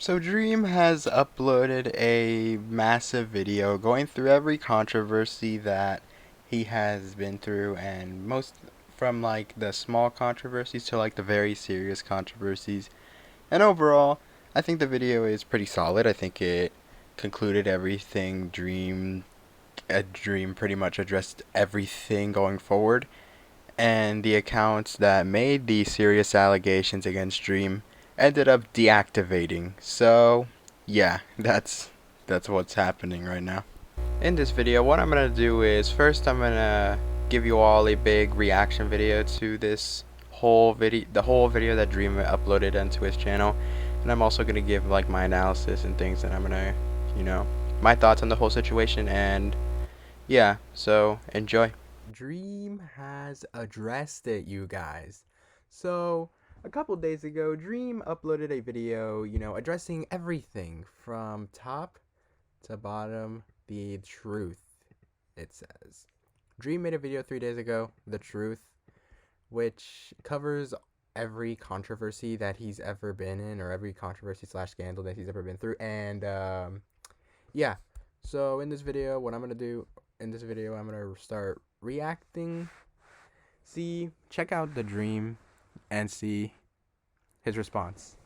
So Dream has uploaded a massive video going through every controversy that he has been through, and most from like the small controversies to like the very serious controversies. And overall, I think the video is pretty solid. I think it concluded everything Dream pretty much addressed everything going forward, and the accounts that made the serious allegations against Dream ended up deactivating. So, yeah, that's what's happening right now. In this video, what I'm gonna do is first I'm gonna give you all a big reaction video to this the whole video that Dream uploaded onto his channel, and I'm also gonna give like my analysis and things, and I'm gonna, you know, my thoughts on the whole situation, and yeah, so enjoy. Dream has addressed it, you guys. So, a couple days ago, Dream uploaded a video, addressing everything from top to bottom, the truth, it says. Dream made a video 3 days ago, The Truth, which covers every controversy that he's ever been in, or every controversy slash scandal that he's ever been through. And, yeah. So, in this video, what I'm going to do in this video, I'm going to start reacting. Check out the Dream and see his response.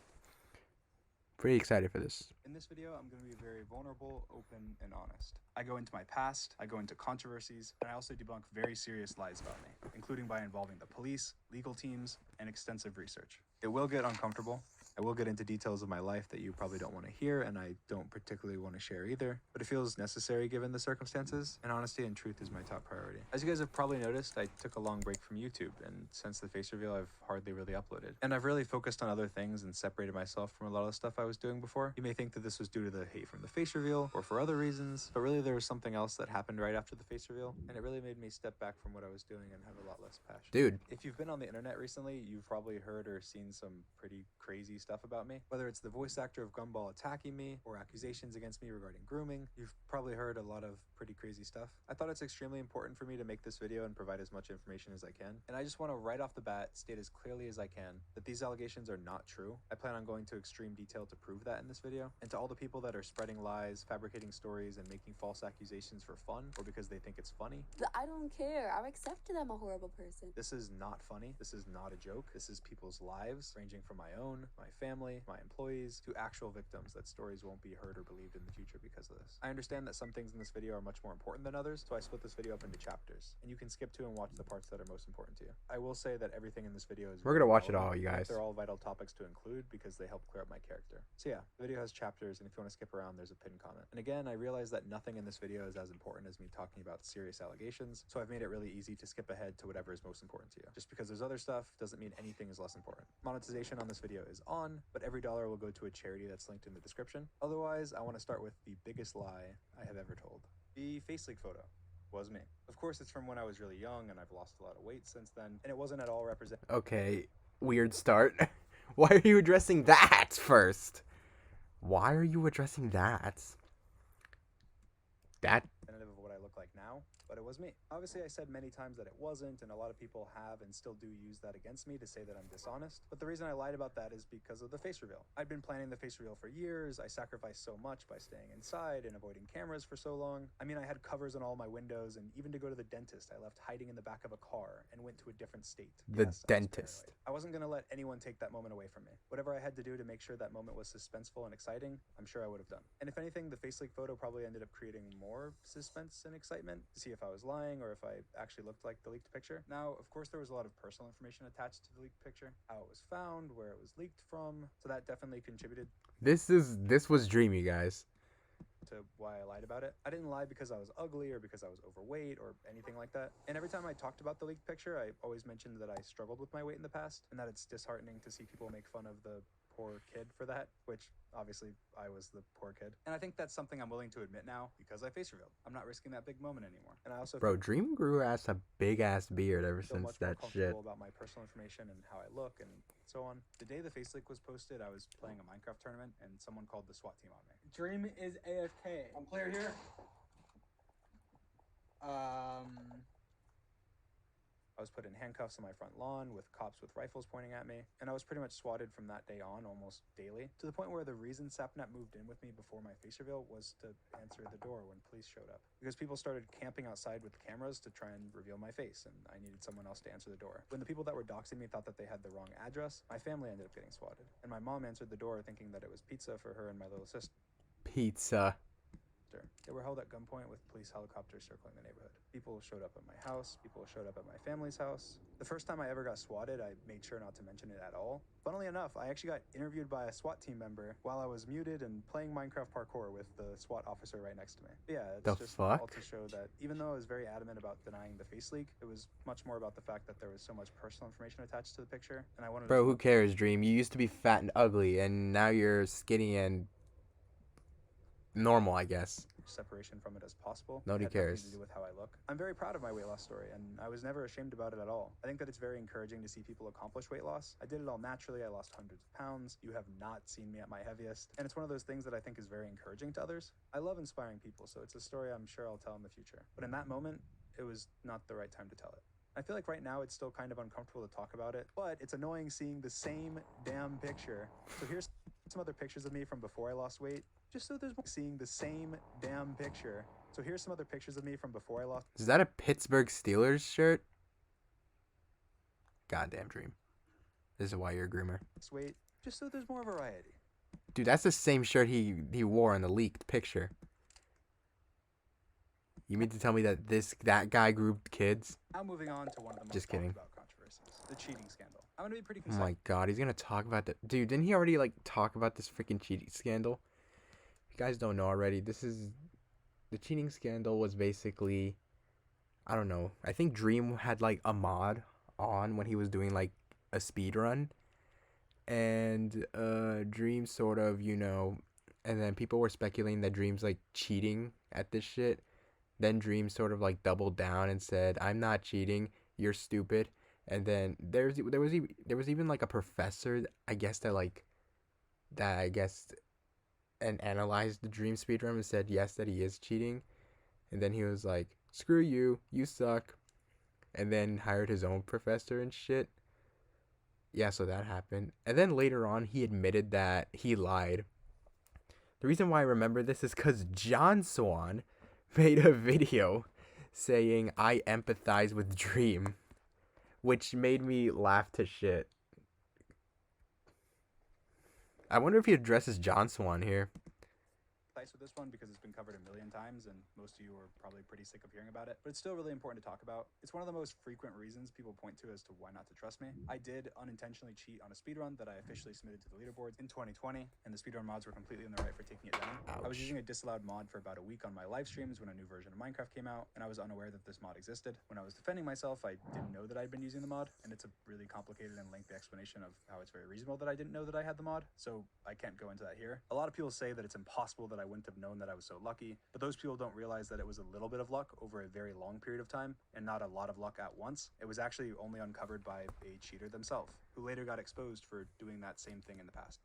Pretty excited for this. In this video, I'm going to be very vulnerable, open, and honest. I go into my past, I go into controversies, and I also debunk very serious lies about me, including by involving the police, legal teams, and extensive research. It will get uncomfortable. I will get into details of my life that you probably don't want to hear, and I don't particularly want to share either, but it feels necessary given the circumstances, and honesty and truth is my top priority. As you guys have probably noticed, I took a long break from YouTube, and since the face reveal, I've hardly really uploaded. And I've really focused on other things and separated myself from a lot of the stuff I was doing before. You may think that this was due to the hate from the face reveal, or for other reasons, but really there was something else that happened right after the face reveal, and it really made me step back from what I was doing and have a lot less passion. Dude. If you've been on the internet recently, you've probably heard or seen some pretty crazy stuff about me. Whether it's the voice actor of Gumball attacking me, or accusations against me regarding grooming, you've probably heard a lot of pretty crazy stuff. I thought it's extremely important for me to make this video and provide as much information as I can, and I just want to right off the bat state as clearly as I can that these allegations are not true. I plan on going to extreme detail to prove that in this video, and to all the people that are spreading lies, fabricating stories, and making false accusations for fun, or because they think it's funny. I don't care. I've accepted I'm a horrible person. This is not funny. This is not a joke. This is people's lives, ranging from my own, my family, my employees, to actual victims that stories won't be heard or believed in the future because of this. I understand that some things in this video are much more important than others, so I split this video up into chapters, and you can skip to and watch the parts that are most important to you. I will say that everything in this video is We're gonna watch it all, you guys. They're all vital topics to include because they help clear up my character. So yeah, the video has chapters, and if you want to skip around, there's a pinned comment. And again, I realize that nothing in this video is as important as me talking about serious allegations, so I've made it really easy to skip ahead to whatever is most important to you. Just because there's other stuff doesn't mean anything is less important. Monetization on this video is on, but every dollar will go to a charity that's linked in the description. Otherwise, I want to start with the biggest lie I have ever told. The face leak photo was me. Of course, it's from when I was really young, and I've lost a lot of weight since then, and it wasn't at all representative. Okay, weird start. Why are you addressing that first? Why are you addressing that? Of what I look like now, but it was me. Obviously, I said many times that it wasn't, and a lot of people have and still do use that against me to say that I'm dishonest, but the reason I lied about that is because of the face reveal. I'd been planning the face reveal for years. I sacrificed so much by staying inside and avoiding cameras for so long. I mean, I had covers on all my windows, and even to go to the dentist, I left hiding in the back of a car and went to a different state. The Yes, dentist. I wasn't gonna let anyone take that moment away from me. Whatever I had to do to make sure that moment was suspenseful and exciting, I'm sure I would have done. And if anything, the face leak photo probably ended up creating more suspense and excitement to see if I was lying or if I actually looked like the leaked picture. Now, of course, there was a lot of personal information attached to the leaked picture, how it was found, where it was leaked from, so that definitely contributed. This was dreamy, guys. To why I lied about it. I didn't lie because I was ugly or because I was overweight or anything like that. And every time I talked about the leaked picture, I always mentioned that I struggled with my weight in the past and that it's disheartening to see people make fun of the poor kid for that, which obviously I was the poor kid. And I think that's something I'm willing to admit now because I face revealed. I'm not risking that big moment anymore. And I also Dream grew ass a big ass beard ever feel since much more that comfortable shit. about my personal information and how I look and so on. The day the face leak was posted, I was playing a Minecraft tournament and someone called the SWAT team on me. Dream is AFK. I'm clear here. I was put in handcuffs on my front lawn with cops with rifles pointing at me, and I was pretty much swatted from that day on almost daily, to the point where the reason Sapnet moved in with me before my face reveal was to answer the door when police showed up. Because people started camping outside with cameras to try and reveal my face, and I needed someone else to answer the door. When the people that were doxing me thought that they had the wrong address, my family ended up getting swatted, and my mom answered the door thinking that it was pizza for her and my little sister. Pizza. They were held at gunpoint with police helicopters circling the neighborhood. People showed up at my house. People showed up at my family's house. The first time I ever got swatted, I made sure not to mention it at all. Funnily enough, I actually got interviewed by a SWAT team member while I was muted and playing Minecraft parkour with the SWAT officer right next to me. But yeah, it's just all to show that even though I was very adamant about denying the face leak, it was much more about the fact that there was so much personal information attached to the picture, and I wanted. Bro, who cares, Dream? You used to be fat and ugly, and now you're skinny and normal, I guess. Separation from it as possible. Nobody cares. To do with how I look. I'm very proud of my weight loss story, and I was never ashamed about it at all. I think that it's very encouraging to see people accomplish weight loss. I did it all naturally. I lost hundreds of pounds. You have not seen me at my heaviest, and it's one of those things that I think is very encouraging to others. I love inspiring people, so it's a story I'm sure I'll tell in the future. But in that moment, it was not the right time to tell it. I feel like right now it's still kind of uncomfortable to talk about it, but it's annoying seeing the same damn picture. So here's some other pictures of me from before I lost weight, just so there's more. Seeing the same damn picture. So here's some other pictures of me from before I lost. Is that a Pittsburgh Steelers shirt? Goddamn, Dream. This is why you're a groomer. Weight, just so there's more variety. Dude, that's the same shirt he wore in the leaked picture. You mean to tell me that that guy grouped kids? Now moving on to one of the most talked about controversies, the cheating scandal. I'm gonna be pretty concise. Oh my god, he's gonna talk about that. Dude, didn't he already talk about this freaking cheating scandal? If you guys don't know already, the cheating scandal was basically, I don't know. I think Dream had a mod on when he was doing a speed run, and Dream sort of, and then people were speculating that Dream's cheating at this shit. Then Dream sort of doubled down and said, "I'm not cheating. You're stupid." And then there was even a professor, I guess and analyzed the Dream speedrun and said yes, that he is cheating. And then he was like, "Screw you, you suck," and then hired his own professor and shit. Yeah, so that happened. And then later on, he admitted that he lied. The reason why I remember this is because John Swan made a video saying I empathize with Dream, which made me laugh to shit. I wonder if he addresses John Swan here. With this one because it's been covered a million times and most of you are probably pretty sick of hearing about it, but it's still really important to talk about. It's one of the most frequent reasons people point to as to why not to trust me. I did unintentionally cheat on a speedrun that I officially submitted to the leaderboards in 2020, and the speedrun mods were completely in the right for taking it down. Ouch. I was using a disallowed mod for about a week on my live streams when a new version of Minecraft came out, and I was unaware that this mod existed. When I was defending myself, I didn't know that I'd been using the mod, and it's a really complicated and lengthy explanation of how it's very reasonable that I didn't know that I had the mod, so I can't go into that here. A lot of people say that it's impossible that I wouldn't have known that I was so lucky, but those people don't realize that it was a little bit of luck over a very long period of time and not a lot of luck at once. It was actually only uncovered by a cheater themselves, who later got exposed for doing that same thing in the past.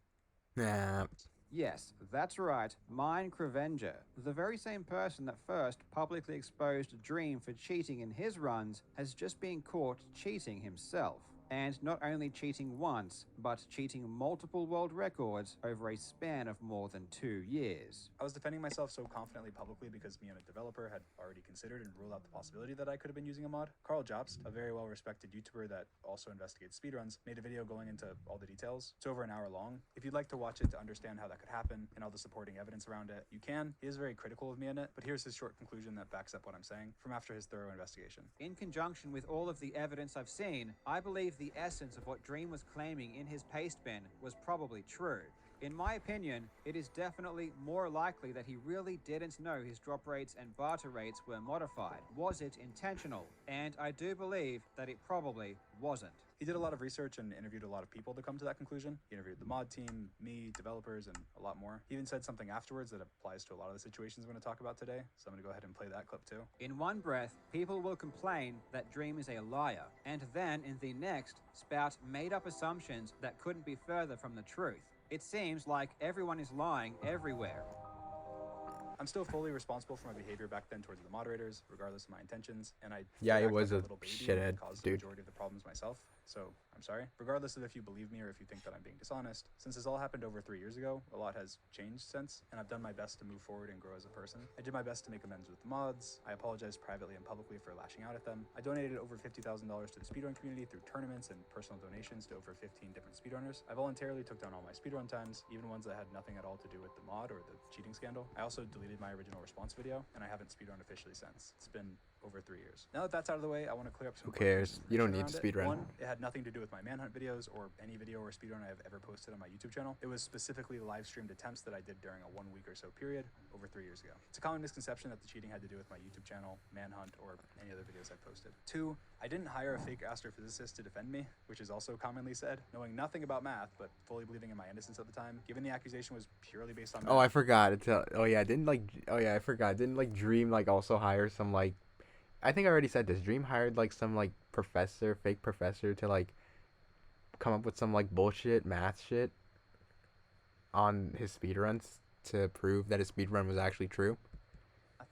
Yes, that's right, Mine Crevenger, the very same person that first publicly exposed Dream for cheating in his runs, has just been caught cheating himself. And not only cheating once, but cheating multiple world records over a span of more than 2 years. I was defending myself so confidently publicly because me and a developer had already considered and ruled out the possibility that I could have been using a mod. Carl Jobst, a very well-respected YouTuber that also investigates speedruns, made a video going into all the details. It's over an hour long. If you'd like to watch it to understand how that could happen and all the supporting evidence around it, you can. He is very critical of me in it, but here's his short conclusion that backs up what I'm saying from after his thorough investigation. In conjunction with all of the evidence I've seen, I believe the essence of what Dream was claiming in his paste bin was probably true. In my opinion, it is definitely more likely that he really didn't know his drop rates and barter rates were modified. Was it intentional? And I do believe that it probably wasn't. He did a lot of research and interviewed a lot of people to come to that conclusion. He interviewed the mod team, me, developers, and a lot more. He even said something afterwards that applies to a lot of the situations I'm going to talk about today, so I'm going to go ahead and play that clip too. In one breath, people will complain that Dream is a liar, and then in the next, spout made-up assumptions that couldn't be further from the truth. It seems like everyone is lying everywhere. I'm still fully responsible for my behavior back then towards the moderators, regardless of my intentions, and I Yeah, did he act was like a little baby shithead and caused the dude. majority of the problems myself. So I'm sorry. Regardless of if you believe me or if you think that I'm being dishonest, since this all happened over 3 years ago, a lot has changed since, and I've done my best to move forward and grow as a person. I did my best to make amends with the mods. I apologized privately and publicly for lashing out at them. I donated over $50,000 to the speedrun community through tournaments and personal donations to over 15 different speedrunners. I voluntarily took down all my speedrun times, even ones that had nothing at all to do with the mod or the cheating scandal. I also deleted my original response video, and I haven't speedrun officially since. It's been over 3 years. Now that that's out of the way, I want to clear up some Who cares? You don't need around to it. speedrun. One, it had nothing to do with my manhunt videos or any video or speedrun I have ever posted on my YouTube channel. It was specifically live streamed attempts that I did during a 1 week or so period over 3 years ago. It's a common misconception that the cheating had to do with my YouTube channel, manhunt, or any other videos I've posted. Two, I didn't hire a fake astrophysicist to defend me, which is also commonly said. Knowing nothing about math, but fully believing in my innocence at the time, given the accusation was purely based on math. Oh, I forgot. Oh yeah, I forgot. Didn't like Dream like also hire some like, I think I already said this. Dream hired like some like fake professor to like come up with some like bullshit math shit on his speedruns to prove that his speedrun was actually true.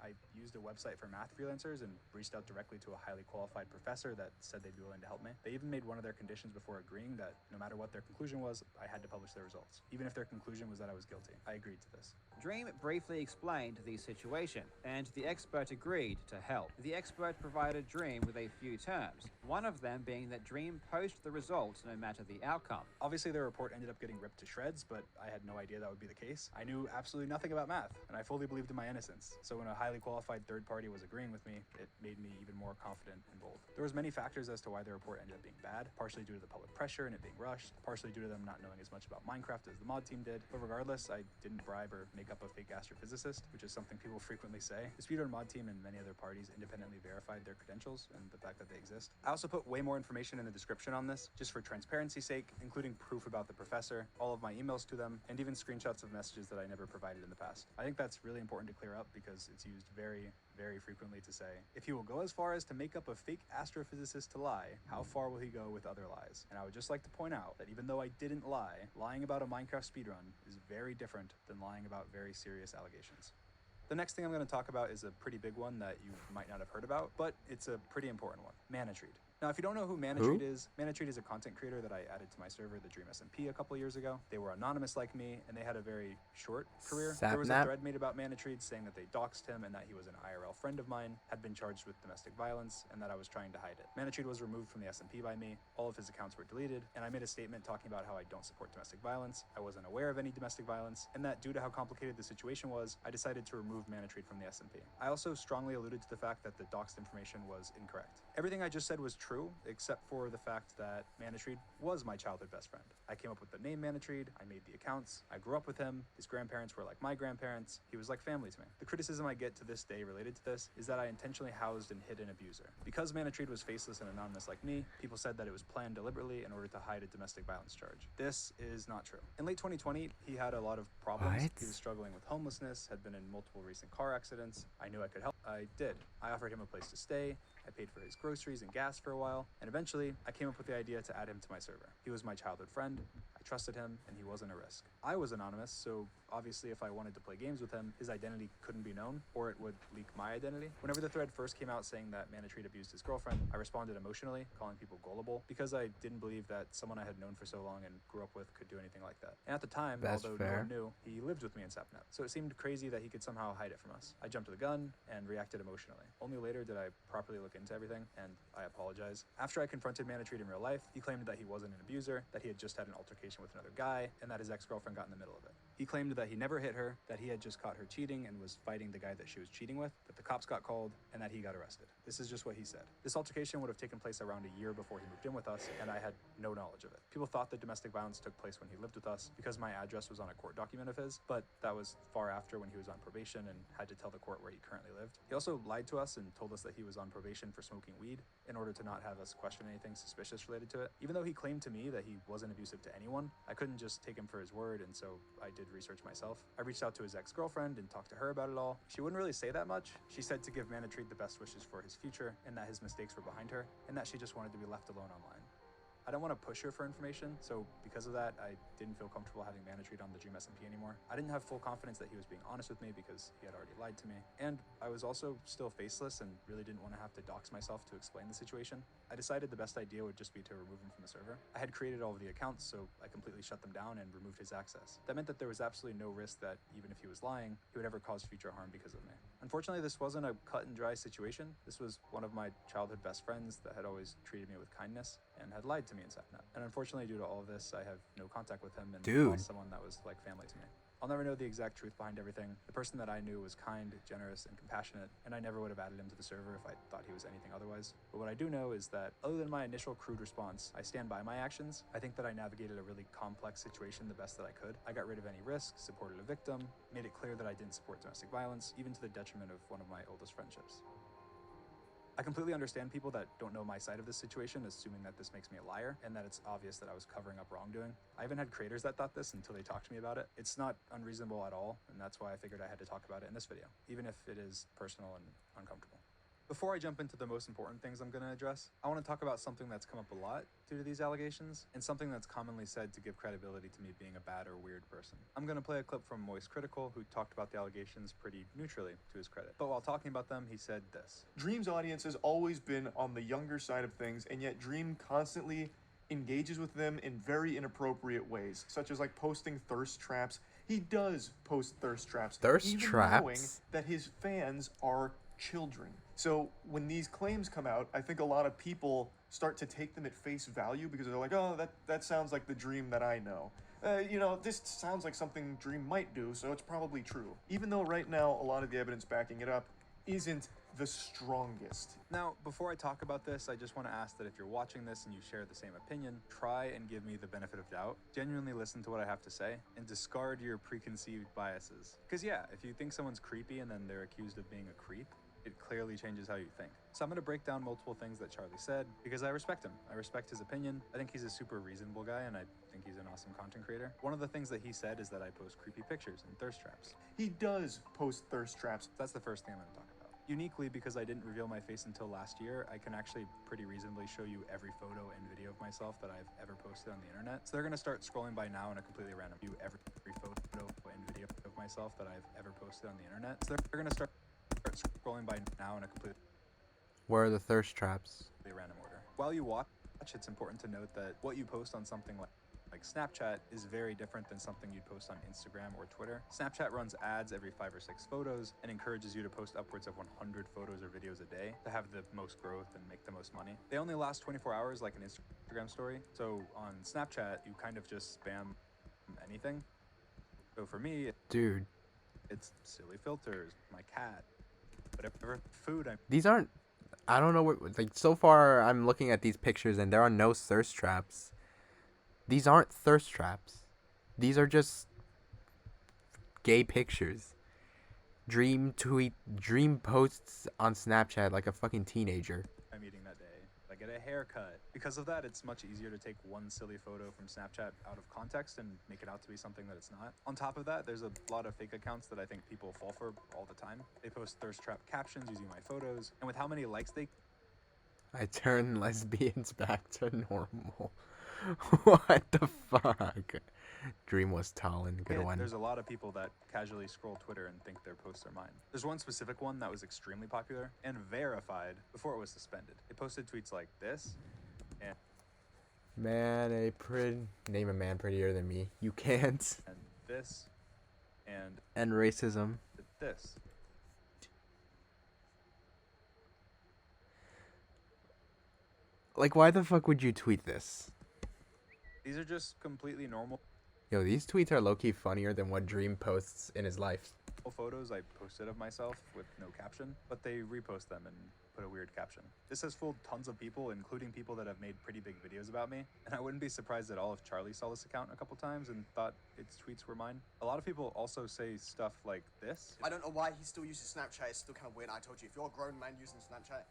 I used a website for math freelancers and reached out directly to a highly qualified professor that said they'd be willing to help me. They even made one of their conditions before agreeing that no matter what their conclusion was, I had to publish their results. Even if their conclusion was that I was guilty. I agreed to this. Dream briefly explained the situation, and the expert agreed to help. The expert provided Dream with a few terms, one of them being that Dream post the results no matter the outcome. Obviously, their report ended up getting ripped to shreds, but I had no idea that would be the case. I knew absolutely nothing about math, and I fully believed in my innocence. So when a highly qualified third party was agreeing with me, it made me even more confident and bold. There was many factors as to why the report ended up being bad, partially due to the public pressure and it being rushed, partially due to them not knowing as much about Minecraft as the mod team did. But regardless, I didn't bribe or make up a fake astrophysicist, which is something people frequently say. The speedrun mod team and many other parties independently verified their credentials and the fact that they exist. I also put way more information in the description on this, just for transparency's sake, including proof about the professor, all of my emails to them, and even screenshots of messages that I never provided in the past. I think that's really important to clear up because it's used very frequently to say, if he will go as far as to make up a fake astrophysicist to lie, how far will he go with other lies? And I would just like to point out that even though I didn't lie, lying about a Minecraft speedrun is very different than lying about very serious allegations. The next thing I'm going to talk about is a pretty big one that you might not have heard about, but it's a pretty important one. Manatreed. Now, if you don't know who Manatreed is a content creator that I added to my server, the Dream SMP, a couple years ago. They were anonymous like me, and they had a very short career. There was a thread made about Manatreed saying that they doxed him and that he was an IRL friend of mine, had been charged with domestic violence, and that I was trying to hide it. Manatreed was removed from the SMP by me, all of his accounts were deleted, and I made a statement talking about how I don't support domestic violence, I wasn't aware of any domestic violence, and that due to how complicated the situation was, I decided to remove Manatreed from the SMP. I also strongly alluded to the fact that the doxed information was incorrect. Everything I just said was true, except for the fact that Manatreed was my childhood best friend. I came up with the name Manatreed, I made the accounts, I grew up with him, his grandparents were like my grandparents, he was like family to me. The criticism I get to this day related to this is that I intentionally housed and hid an abuser. Because Manatreed was faceless and anonymous like me, people said that it was planned deliberately in order to hide a domestic violence charge. This is not true. In late 2020, he had a lot of problems. What? He was struggling with homelessness, had been in multiple recent car accidents. I knew I could help. I did. I offered him a place to stay, I paid for his groceries and gas for a while, and eventually I came up with the idea to add him to my server. He was my childhood friend, I trusted him, and he wasn't a risk. I was anonymous, so obviously if I wanted to play games with him, his identity couldn't be known, or it would leak my identity. Whenever the thread first came out saying that Manatreed abused his girlfriend, I responded emotionally, calling people gullible, because I didn't believe that someone I had known for so long and grew up with could do anything like that. And at the time, although no one knew, he lived with me in Sapnet, so it seemed crazy that he could somehow hide it from us. I jumped to the gun and reacted emotionally. Only later did I properly look into everything, and I apologize. After I confronted Manatreed in real life, he claimed that he wasn't an abuser, that he had just had an altercation with another guy, and that his ex-girlfriend got in the middle of it. He claimed that he never hit her, that he had just caught her cheating and was fighting the guy that she was cheating with, that the cops got called, and that he got arrested. This is just what he said. This altercation would have taken place around a year before he moved in with us, and I had no knowledge of it. People thought that domestic violence took place when he lived with us because my address was on a court document of his, but that was far after when he was on probation and had to tell the court where he currently lived. He also lied to us and told us that he was on probation for smoking weed in order to not have us question anything suspicious related to it. Even though he claimed to me that he wasn't abusive to anyone, I couldn't just take him for his word, and so I did research myself. I reached out to his ex-girlfriend and talked to her about it all. She wouldn't really say that much. She said to give Manatreed the best wishes for his future and that his mistakes were behind her and that she just wanted to be left alone online. I don't want to push her for information, so because of that, I didn't feel comfortable having Manatreat on the Dream SMP anymore. I didn't have full confidence that he was being honest with me because he had already lied to me, and I was also still faceless and really didn't want to have to dox myself to explain the situation. I decided the best idea would just be to remove him from the server. I had created all of the accounts, so I completely shut them down and removed his access. That meant that there was absolutely no risk that, even if he was lying, he would ever cause future harm because of me. Unfortunately, this wasn't a cut and dry situation. This was one of my childhood best friends that had always treated me with kindness and had lied to me in Sapnet. And unfortunately, due to all of this, I have no contact with him and Dude. lost someone that was like family to me. I'll never know the exact truth behind everything. The person that I knew was kind, generous, and compassionate, and I never would have added him to the server if I thought he was anything otherwise. But what I do know is that, other than my initial crude response, I stand by my actions. I think that I navigated a really complex situation the best that I could. I got rid of any risk, supported a victim, made it clear that I didn't support domestic violence, even to the detriment of one of my oldest friendships. I completely understand people that don't know my side of this situation, assuming that this makes me a liar and that it's obvious that I was covering up wrongdoing. I even had creators that thought this until they talked to me about it. It's not unreasonable at all, and that's why I figured I had to talk about it in this video, even if it is personal and uncomfortable. Before I jump into the most important things I'm going to address, I want to talk about something that's come up a lot due to these allegations, and something that's commonly said to give credibility to me being a bad or weird person. I'm going to play a clip from Moist Critical, who talked about the allegations pretty neutrally, to his credit. But while talking about them, he said this. Dream's audience has always been on the younger side of things, and yet Dream constantly engages with them in very inappropriate ways, such as like posting thirst traps. He does post thirst traps, Thirst even traps? knowing that his fans are children. So when these claims come out, I think a lot of people start to take them at face value because they're like, oh, that sounds like the Dream that I know. This sounds like something Dream might do, so it's probably true. Even though right now a lot of the evidence backing it up isn't the strongest. Now, before I talk about this, I just want to ask that if you're watching this and you share the same opinion, try and give me the benefit of doubt. Genuinely listen to what I have to say and discard your preconceived biases. Because yeah, if you think someone's creepy and then they're accused of being a creep, it clearly changes how you think. So I'm going to break down multiple things that Charlie said because I respect him. I respect his opinion. I think he's a super reasonable guy and I think he's an awesome content creator. One of the things that he said is that I post creepy pictures and thirst traps. He does post thirst traps. That's the first thing I'm going to talk about. Uniquely, because I didn't reveal my face until last year, I can actually pretty reasonably show you every photo and video of myself that I've ever posted on the internet. So they're going to start scrolling by now in a completely random view every photo and video of myself that I've ever posted on the internet. So they're going to start scrolling by now in a completely Where are the thirst traps? random order. While you watch, it's important to note that what you post on something like Snapchat is very different than something you'd post on Instagram or Twitter. Snapchat runs ads every 5 or 6 photos and encourages you to post upwards of 100 photos or videos a day to have the most growth and make the most money. They only last 24 hours like an Instagram story. So on Snapchat, you kind of just spam anything. So for me, Dude, it's silly filters, my cat, whatever food I'm these aren't... I don't know what... Like, so far, I'm looking at these pictures and there are no thirst traps. These aren't thirst traps. These are just gay pictures. Dream posts on Snapchat like a fucking teenager. eating that day. I get a haircut. Because of that, it's much easier to take one silly photo from Snapchat out of context and make it out to be something that it's not. On top of that, there's a lot of fake accounts that I think people fall for all the time. They post thirst trap captions using my photos, and with how many likes they I turn lesbians back to normal. What the fuck? Dream was tall and good one. There's a lot of people that casually scroll Twitter and think their posts are mine. There's one specific one that was extremely popular and verified before it was suspended. It posted tweets like this, and Name a man prettier than me. You can't. this, and Racism. this. Like, why the fuck would you tweet this? These are just completely normal Yo, these tweets are low-key funnier than what Dream posts in his life. photos I posted of myself with no caption, but they repost them and put a weird caption. This has fooled tons of people, including people that have made pretty big videos about me, and I wouldn't be surprised at all if Charlie saw this account a couple times and thought its tweets were mine. A lot of people also say stuff like this. I don't know why he still uses Snapchat. It's still kind of weird. I told you, if you're a grown man using Snapchat,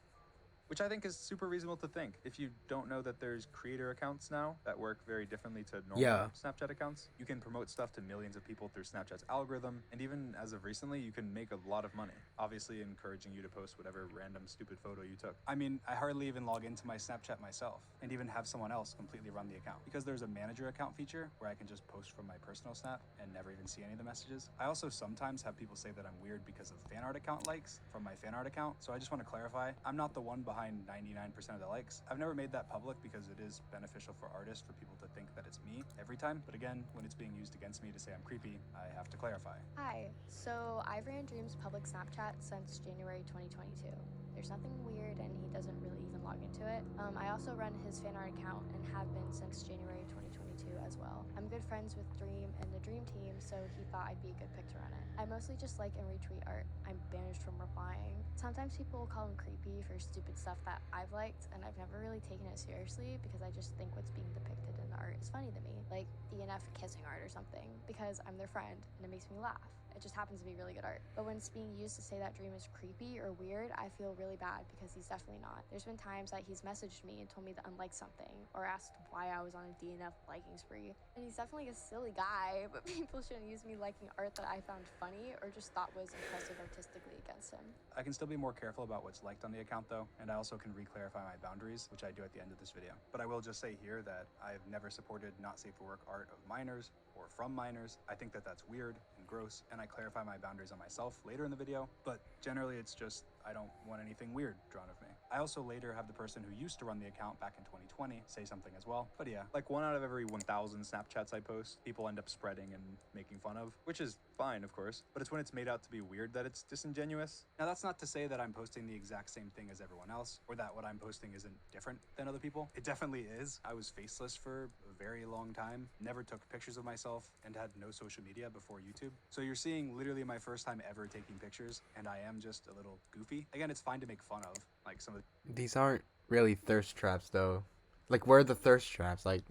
which I think is super reasonable to think. If you don't know that there's creator accounts now that work very differently to normal Yeah. Snapchat accounts, you can promote stuff to millions of people through Snapchat's algorithm, and even as of recently, you can make a lot of money, obviously encouraging you to post whatever random stupid photo you took. I mean, I hardly even log into my Snapchat myself, and even have someone else completely run the account, because there's a manager account feature where I can just post from my personal Snap and never even see any of the messages. I also sometimes have people say that I'm weird because of fan art account likes from my fan art account, so I just want to clarify, I'm not the one behind 99% of the likes. I've never made that public because it is beneficial for artists for people to think that it's me every time, but again, when it's being used against me to say I'm creepy, I have to clarify. Hi, so I've ran Dream's public Snapchat since January 2022. There's nothing weird and he doesn't really even log into it. I also run his fan art account and have been since January 2022 as well. I'm good friends with Dream and the Dream team, so he thought I'd be a good pick to run it. I mostly just like and retweet art. I'm banished from replying. Sometimes people will call him creepy for stupid stuff that I've liked, and I've never really taken it seriously because I just think what's being depicted in the art is funny to me, like DNF kissing art or something, because I'm their friend and it makes me laugh. It just happens to be really good art. But when it's being used to say that Dream is creepy or weird, I feel really bad because he's definitely not. There's been times that he's messaged me and told me to unlike something or asked why I was on a DNF liking spree. And he's definitely a silly guy, but people shouldn't use me liking art that I found funny or just thought was impressive artistically against him. I can still be more careful about what's liked on the account though, and I also can re-clarify my boundaries, which I do at the end of this video. But I will just say here that I've never supported not safe for work art of minors or from minors. I think that that's weird and gross, and I clarify my boundaries on myself later in the video, but generally it's just I don't want anything weird drawn of me. I also later have the person who used to run the account back in 2020 say something as well. But yeah, like 1 out of every 1,000 Snapchats I post, people end up spreading and making fun of, which is fine, of course, but it's when it's made out to be weird that it's disingenuous. Now that's not to say that I'm posting the exact same thing as everyone else, or that what I'm posting isn't different than other people. It definitely is. I was faceless for a very long time, never took pictures of myself, and had no social media before YouTube. So you're seeing literally my first time ever taking pictures, and I am just a little goofy. Again, it's fine to make fun of, like some of These aren't really thirst traps, though. Like, where are the thirst traps? Like,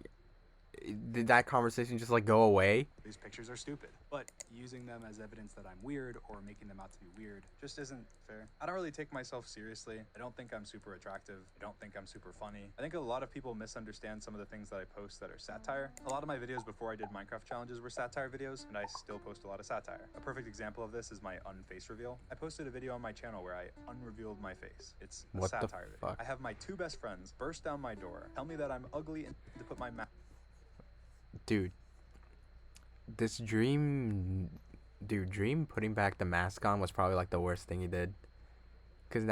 did that conversation just, like, go away? these pictures are stupid, but using them as evidence that I'm weird or making them out to be weird just isn't fair. I don't really take myself seriously. I don't think I'm super attractive. I don't think I'm super funny. I think a lot of people misunderstand some of the things that I post that are satire. A lot of my videos before I did Minecraft challenges were satire videos, and I still post a lot of satire. A perfect example of this is my unface reveal. I posted a video on my channel where I unrevealed my face. It's a What the satire video. fuck? I have my 2 best friends burst down my door, tell me that I'm ugly, and to put my mouth. Dude, this Dream putting back the mask on was probably like the worst thing he did. Cause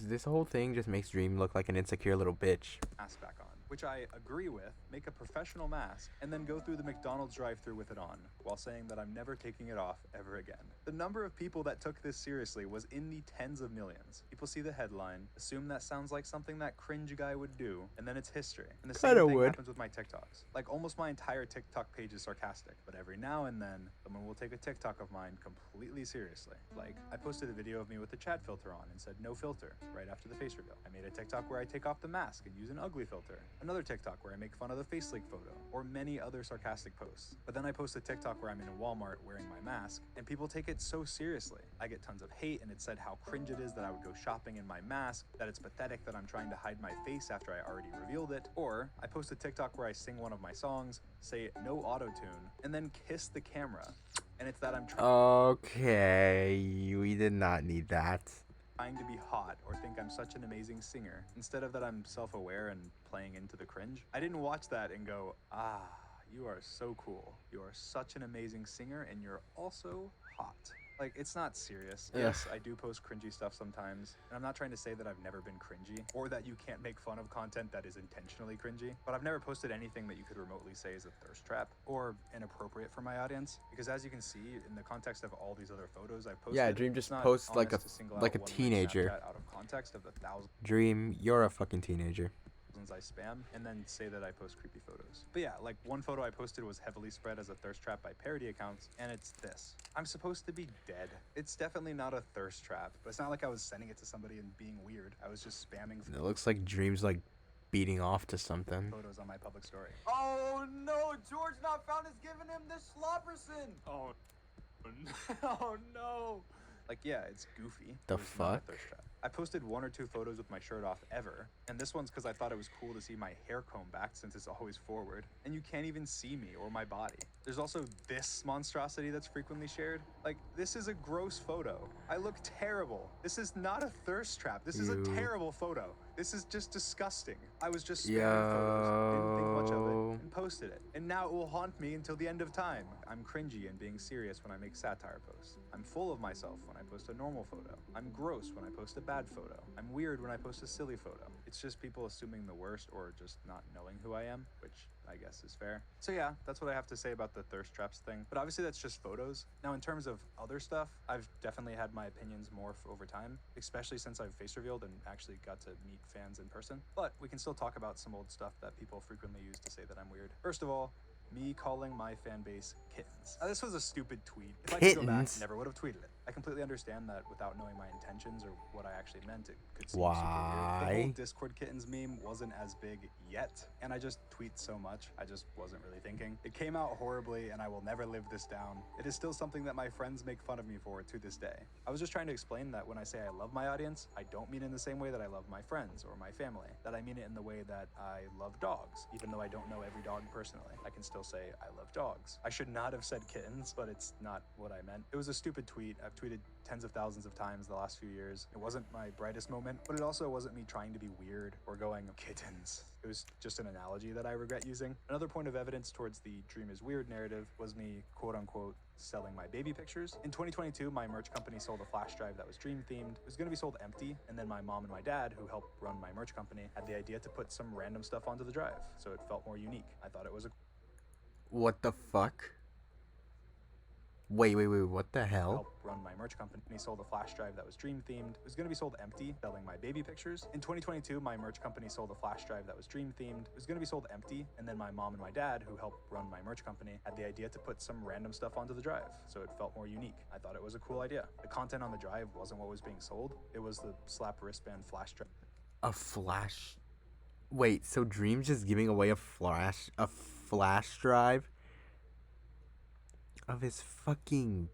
this whole thing just makes Dream look like an insecure little bitch. Mask back on, which I agree with, make a professional mask, and then go through the McDonald's drive-thru with it on, while saying that I'm never taking it off ever again. The number of people that took this seriously was in the tens of millions. People see the headline, assume that sounds like something that cringe guy would do, and then it's history. And the same Kinda thing would. happens with my TikToks. Like, almost my entire TikTok page is sarcastic, but every now and then, someone will take a TikTok of mine completely seriously. Like, I posted a video of me with the Chad filter on and said no filter right after the face reveal. I made a TikTok where I take off the mask and use an ugly filter. Another TikTok where I make fun of the face leak photo, or many other sarcastic posts. But then I post a TikTok where I'm in a Walmart wearing my mask, and people take it so seriously. I get tons of hate, and it said how cringe it is that I would go shopping in my mask, that it's pathetic that I'm trying to hide my face after I already revealed it. Or I post a TikTok where I sing one of my songs, say no auto-tune, and then kiss the camera. And it's that I'm Okay, we did not need that. trying to be hot or think I'm such an amazing singer, instead of that I'm self-aware and playing into the cringe. I didn't watch that and go, ah, you are so cool. You are such an amazing singer, and you're also hot. Like, it's not serious. Ugh. Yes, I do post cringy stuff sometimes, and I'm not trying to say that I've never been cringy, or that you can't make fun of content that is intentionally cringy, but I've never posted anything that you could remotely say is a thirst trap, or inappropriate for my audience, because as you can see, in the context of all these other photos I've posted, Yeah, Dream it's just not posts like honest to single like a out one teenager. Snapchat out of context of the thousands Dream, you're a fucking teenager. I spam, and then say that I post creepy photos. But yeah, like one photo I posted was heavily spread as a thirst trap by parody accounts, and it's this. I'm supposed to be dead. It's definitely not a thirst trap, but it's not like I was sending it to somebody and being weird. I was just spamming It looks like Dream's like beating off to something. photos on my public story. Oh no, George Not Found is giving him the slopperson. Oh, oh no. Like, yeah, it's goofy. The It was not a fuck? thirst trap. I posted 1 or 2 photos with my shirt off ever, and this one's because I thought it was cool to see my hair comb back since it's always forward, and you can't even see me or my body. There's also this monstrosity that's frequently shared. Like, this is a gross photo. I look terrible. This is not a thirst trap. This is a terrible photo. This is just disgusting. I was just spamming photos, didn't think much of it, and posted it. And now it will haunt me until the end of time. I'm cringy and being serious when I make satire posts. I'm full of myself when I post a normal photo. I'm gross when I post a bad photo. I'm weird when I post a silly photo. It's just people assuming the worst or just not knowing who I am, which I guess is fair. So yeah, that's what I have to say about the thirst traps thing. But obviously that's just photos. Now in terms of other stuff, I've definitely had my opinions morph over time, especially since I've face revealed and actually got to meet fans in person. But we can still talk about some old stuff that people frequently use to say that I'm weird. First of all, me calling my fan base kittens. Now, this was a stupid tweet. If I could go back, never would have tweeted it. I completely understand that without knowing my intentions or what I actually meant, it could seem super weird. The whole Discord kittens meme wasn't as big yet, and I just tweet so much, I just wasn't really thinking. It came out horribly, and I will never live this down. It is still something that my friends make fun of me for to this day. I was just trying to explain that when I say I love my audience, I don't mean in the same way that I love my friends or my family. That I mean it in the way that I love dogs, even though I don't know every dog personally. I can still say I love dogs. I should not have said kittens, but it's not what I meant. It was a stupid tweet. I've tweeted tens of thousands of times the last few years. It wasn't my brightest moment, but it also wasn't me trying to be weird or going kittens. It was just an analogy that I regret using. Another point of evidence towards the dream is weird narrative was me quote unquote selling my baby pictures. In 2022, my merch company sold a flash drive that was dream themed. It was going to be sold empty, and then my mom and my dad, who helped run my merch company, had the idea to put some random stuff onto the drive, so it felt more unique. I thought it was a What the fuck? Wait, what the hell? help run my merch company. He sold a flash drive that was dream themed. It was going to be sold empty, selling my baby pictures. In 2022, my merch company sold a flash drive that was dream themed. It was going to be sold empty, and then my mom and my dad, who helped run my merch company, had the idea to put some random stuff onto the drive, so it felt more unique. I thought it was a cool idea. The content on the drive wasn't what was being sold. It was the slap wristband flash drive. A flash? Wait, so Dream's just giving away a flash drive of his fucking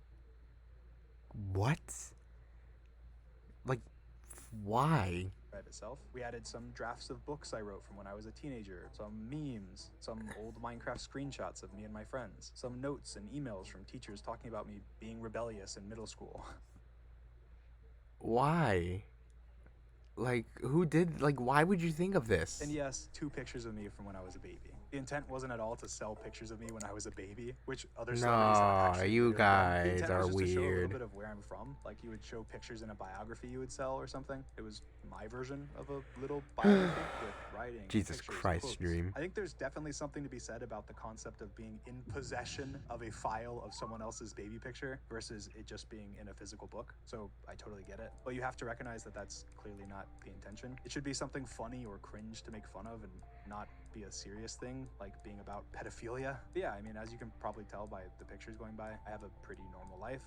what? Like, why? Drive itself. We added some drafts of books I wrote from when I was a teenager, some memes, some old Minecraft screenshots of me and my friends, some notes and emails from teachers talking about me being rebellious in middle school. Why? Like, who did, like, why would you think of this? And yes, 2 pictures of me from when I was a baby. The intent wasn't at all to sell pictures of me when I was a baby, which other celebrities have actually you really done. The guys intent are was just to show a little weird. bit of where I'm from. Like you would show pictures in a biography you would sell or something. It was my version of a little biography with writing. Jesus pictures, Christ, quotes. Dream. I think there's definitely something to be said about the concept of being in possession of a file of someone else's baby picture versus it just being in a physical book. So I totally get it. But you have to recognize that that's clearly not the intention. It should be something funny or cringe to make fun of and not be a serious thing, like being about pedophilia. But yeah, I mean, as you can probably tell by the pictures going by, I have a pretty normal life.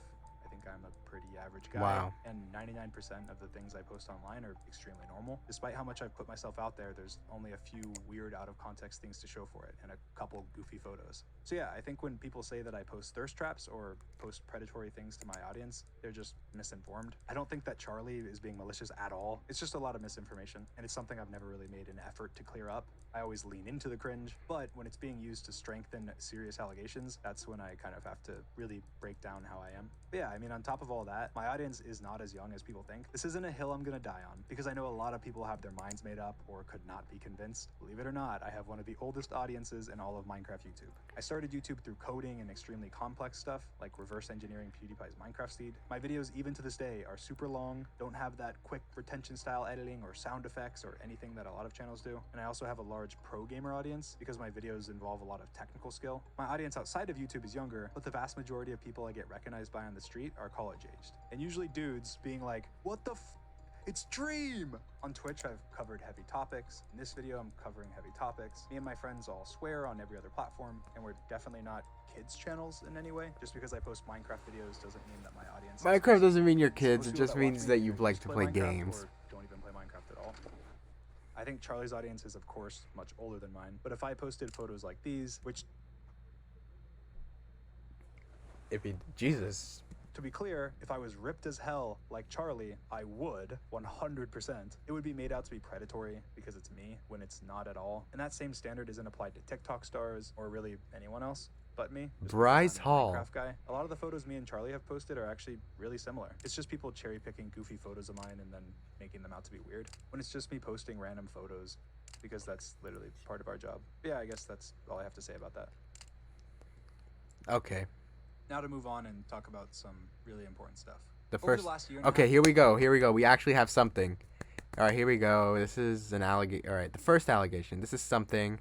I think I'm a pretty average guy. Wow. And 99% of the things I post online are extremely normal. Despite how much I've put myself out there, there's only a few weird out of context things to show for it and a couple goofy photos. So yeah, I think when people say that I post thirst traps or post predatory things to my audience, they're just misinformed. I don't think that Charlie is being malicious at all. It's just a lot of misinformation, and it's something I've never really made an effort to clear up. I always lean into the cringe, but when it's being used to strengthen serious allegations, that's when I kind of have to really break down how I am. But yeah, I mean, on top of all that, my audience is not as young as people think. This isn't a hill I'm gonna die on, because I know a lot of people have their minds made up or could not be convinced. Believe it or not, I have one of the oldest audiences in all of Minecraft YouTube. I started YouTube through coding and extremely complex stuff, like reverse engineering PewDiePie's Minecraft seed. My videos, even to this day, are super long, don't have that quick retention style editing or sound effects or anything that a lot of channels do. And I also have a large pro gamer audience because my videos involve a lot of technical skill. My audience outside of YouTube is younger, but the vast majority of people I get recognized by on the street are college aged. And usually dudes being like, what the it's Dream! On Twitch, I've covered heavy topics. In this video, I'm covering heavy topics. Me and my friends all swear on every other platform, and we're definitely not kids channels in any way. Just because I post Minecraft videos doesn't mean that my audience Minecraft doesn't mean you're Most kids, it people just that watch means me that you either like just to play Minecraft games. or don't even play Minecraft at all. I think Charlie's audience is, of course, much older than mine, but if I posted photos like these, which If he, Jesus, To be clear, if I was ripped as hell like Charlie, I would, 100%. It would be made out to be predatory because it's me when it's not at all. And that same standard isn't applied to TikTok stars or really anyone else but me. Just Bryce because I'm a Hall. Minecraft guy. A lot of the photos me and Charlie have posted are actually really similar. It's just people cherry picking goofy photos of mine and then making them out to be weird. When it's just me posting random photos because that's literally part of our job. Yeah, I guess that's all I have to say about that. Okay. Now to move on and talk about some really important stuff. The Over first. the last year and a Okay, half- here we go. Here we go. We actually have something. All right, here we go. This is an allegation. All right, the first allegation. This is something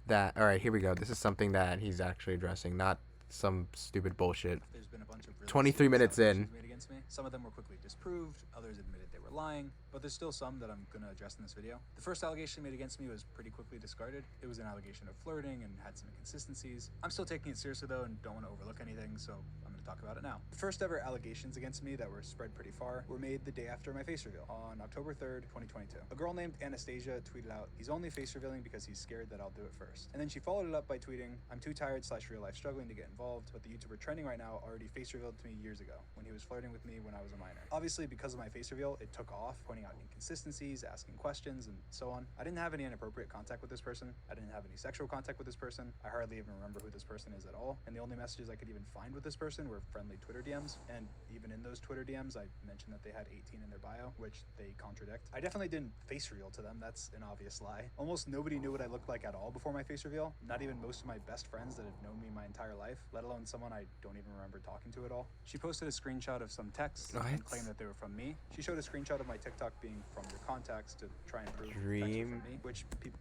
that. All right, here we go. This is something that he's actually addressing, not some stupid bullshit. There's been a bunch of really 23 serious minutes in. allegations made against me. Some of them were quickly disproved, others admitted they were lying, but there's still some that I'm going to address in this video. The first allegation made against me was pretty quickly discarded. It was an allegation of flirting and had some inconsistencies. I'm still taking it seriously though and don't want to overlook anything, so I'm going to talk about it now. The first ever allegations against me that were spread pretty far were made the day after my face reveal, on October 3rd, 2022. A girl named Anastasia tweeted out, "He's only face revealing because he's scared that I'll do it first." And then she followed it up by tweeting, "I'm too tired / real life struggling to get involved, but the YouTuber trending right now already face revealed to me years ago when he was flirting with me when I was a minor." Obviously, because of my face reveal, it took off, pointing out inconsistencies, asking questions, and so on. I didn't have any inappropriate contact with this person. I didn't have any sexual contact with this person. I hardly even remember who this person is at all. And the only messages I could even find with this person were friendly Twitter DMs. And even in those Twitter DMs, I mentioned that they had 18 in their bio, which they contradict. I definitely didn't face reveal to them. That's an obvious lie. Almost nobody knew what I looked like at all before my face reveal. Not even most of my best friends that had known me my entire life, let alone someone I don't even remember talking to at all. She posted a screenshot of some texts and claimed that they were from me. She showed a screenshot of my TikTok being from your contacts to try and prove that you're Dream. from me, which people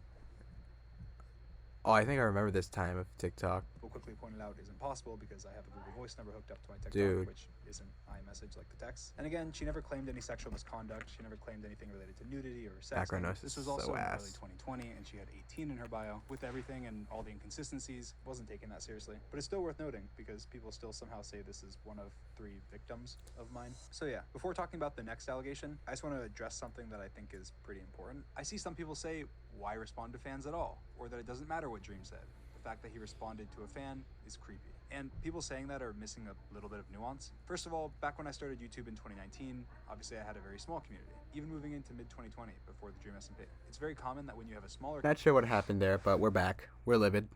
Oh, I think I remember this time of TikTok. quickly pointed out isn't possible because I have a Google Voice number hooked up to my TikTok, Dude. which isn't iMessage like the text. And again, she never claimed any sexual misconduct. She never claimed anything related to nudity or sex. Background noise This is was also so in ass. early 2020, and she had 18 in her bio. With everything and all the inconsistencies, wasn't taking that seriously. But it's still worth noting because people still somehow say this is one of 3 victims of mine. So yeah, before talking about the next allegation, I just want to address something that I think is pretty important. I see some people say, why respond to fans at all? Or that it doesn't matter what Dream said. The fact that he responded to a fan is creepy. And people saying that are missing a little bit of nuance. First of all, back when I started YouTube in 2019, obviously I had a very small community. Even moving into mid-2020, before the Dream SMP. It's very common that when you have a smaller Not sure what happened there, but we're back. We're livid.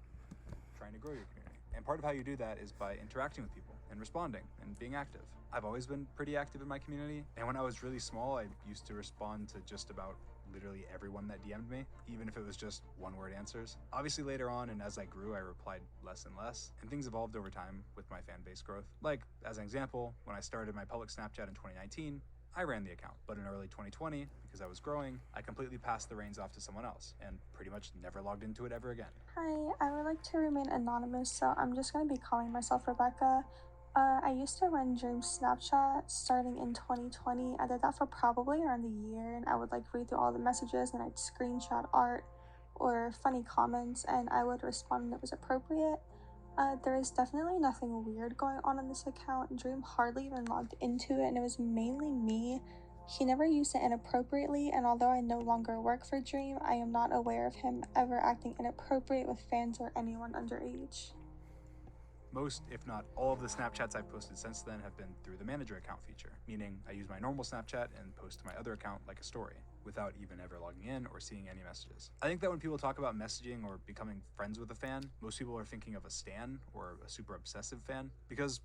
trying to grow your community. And part of how you do that is by interacting with people and responding and being active. I've always been pretty active in my community, and when I was really small, I used to respond to just about literally everyone that DM'd me, even if it was just one-word answers. Obviously later on, and as I grew, I replied less and less, and things evolved over time with my fan base growth. Like, as an example, when I started my public Snapchat in 2019, I ran the account, but in early 2020, because I was growing, I completely passed the reins off to someone else, and pretty much never logged into it ever again. Hi, I would like to remain anonymous, so I'm just going to be calling myself Rebecca. I used to run Dream Snapchat starting in 2020. I did that for probably around a year, and I would read through all the messages and I'd screenshot art or funny comments, and I would respond when it was appropriate. There is definitely nothing weird going on in this account. Dream hardly even logged into it, and it was mainly me. He never used it inappropriately, and although I no longer work for Dream, I am not aware of him ever acting inappropriate with fans or anyone underage. Most, if not all, of the Snapchats I've posted since then have been through the manager account feature, meaning I use my normal Snapchat and post to my other account like a story, without even ever logging in or seeing any messages. I think that when people talk about messaging or becoming friends with a fan, most people are thinking of a stan or a super obsessive fan, because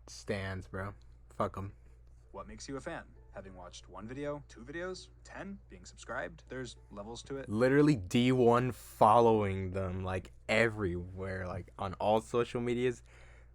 Stands, bro. Fuck them. what makes you a fan? Having watched 1 video, 2 videos, 10, being subscribed? There's levels to it. Literally D1 following them like everywhere, like on all social medias.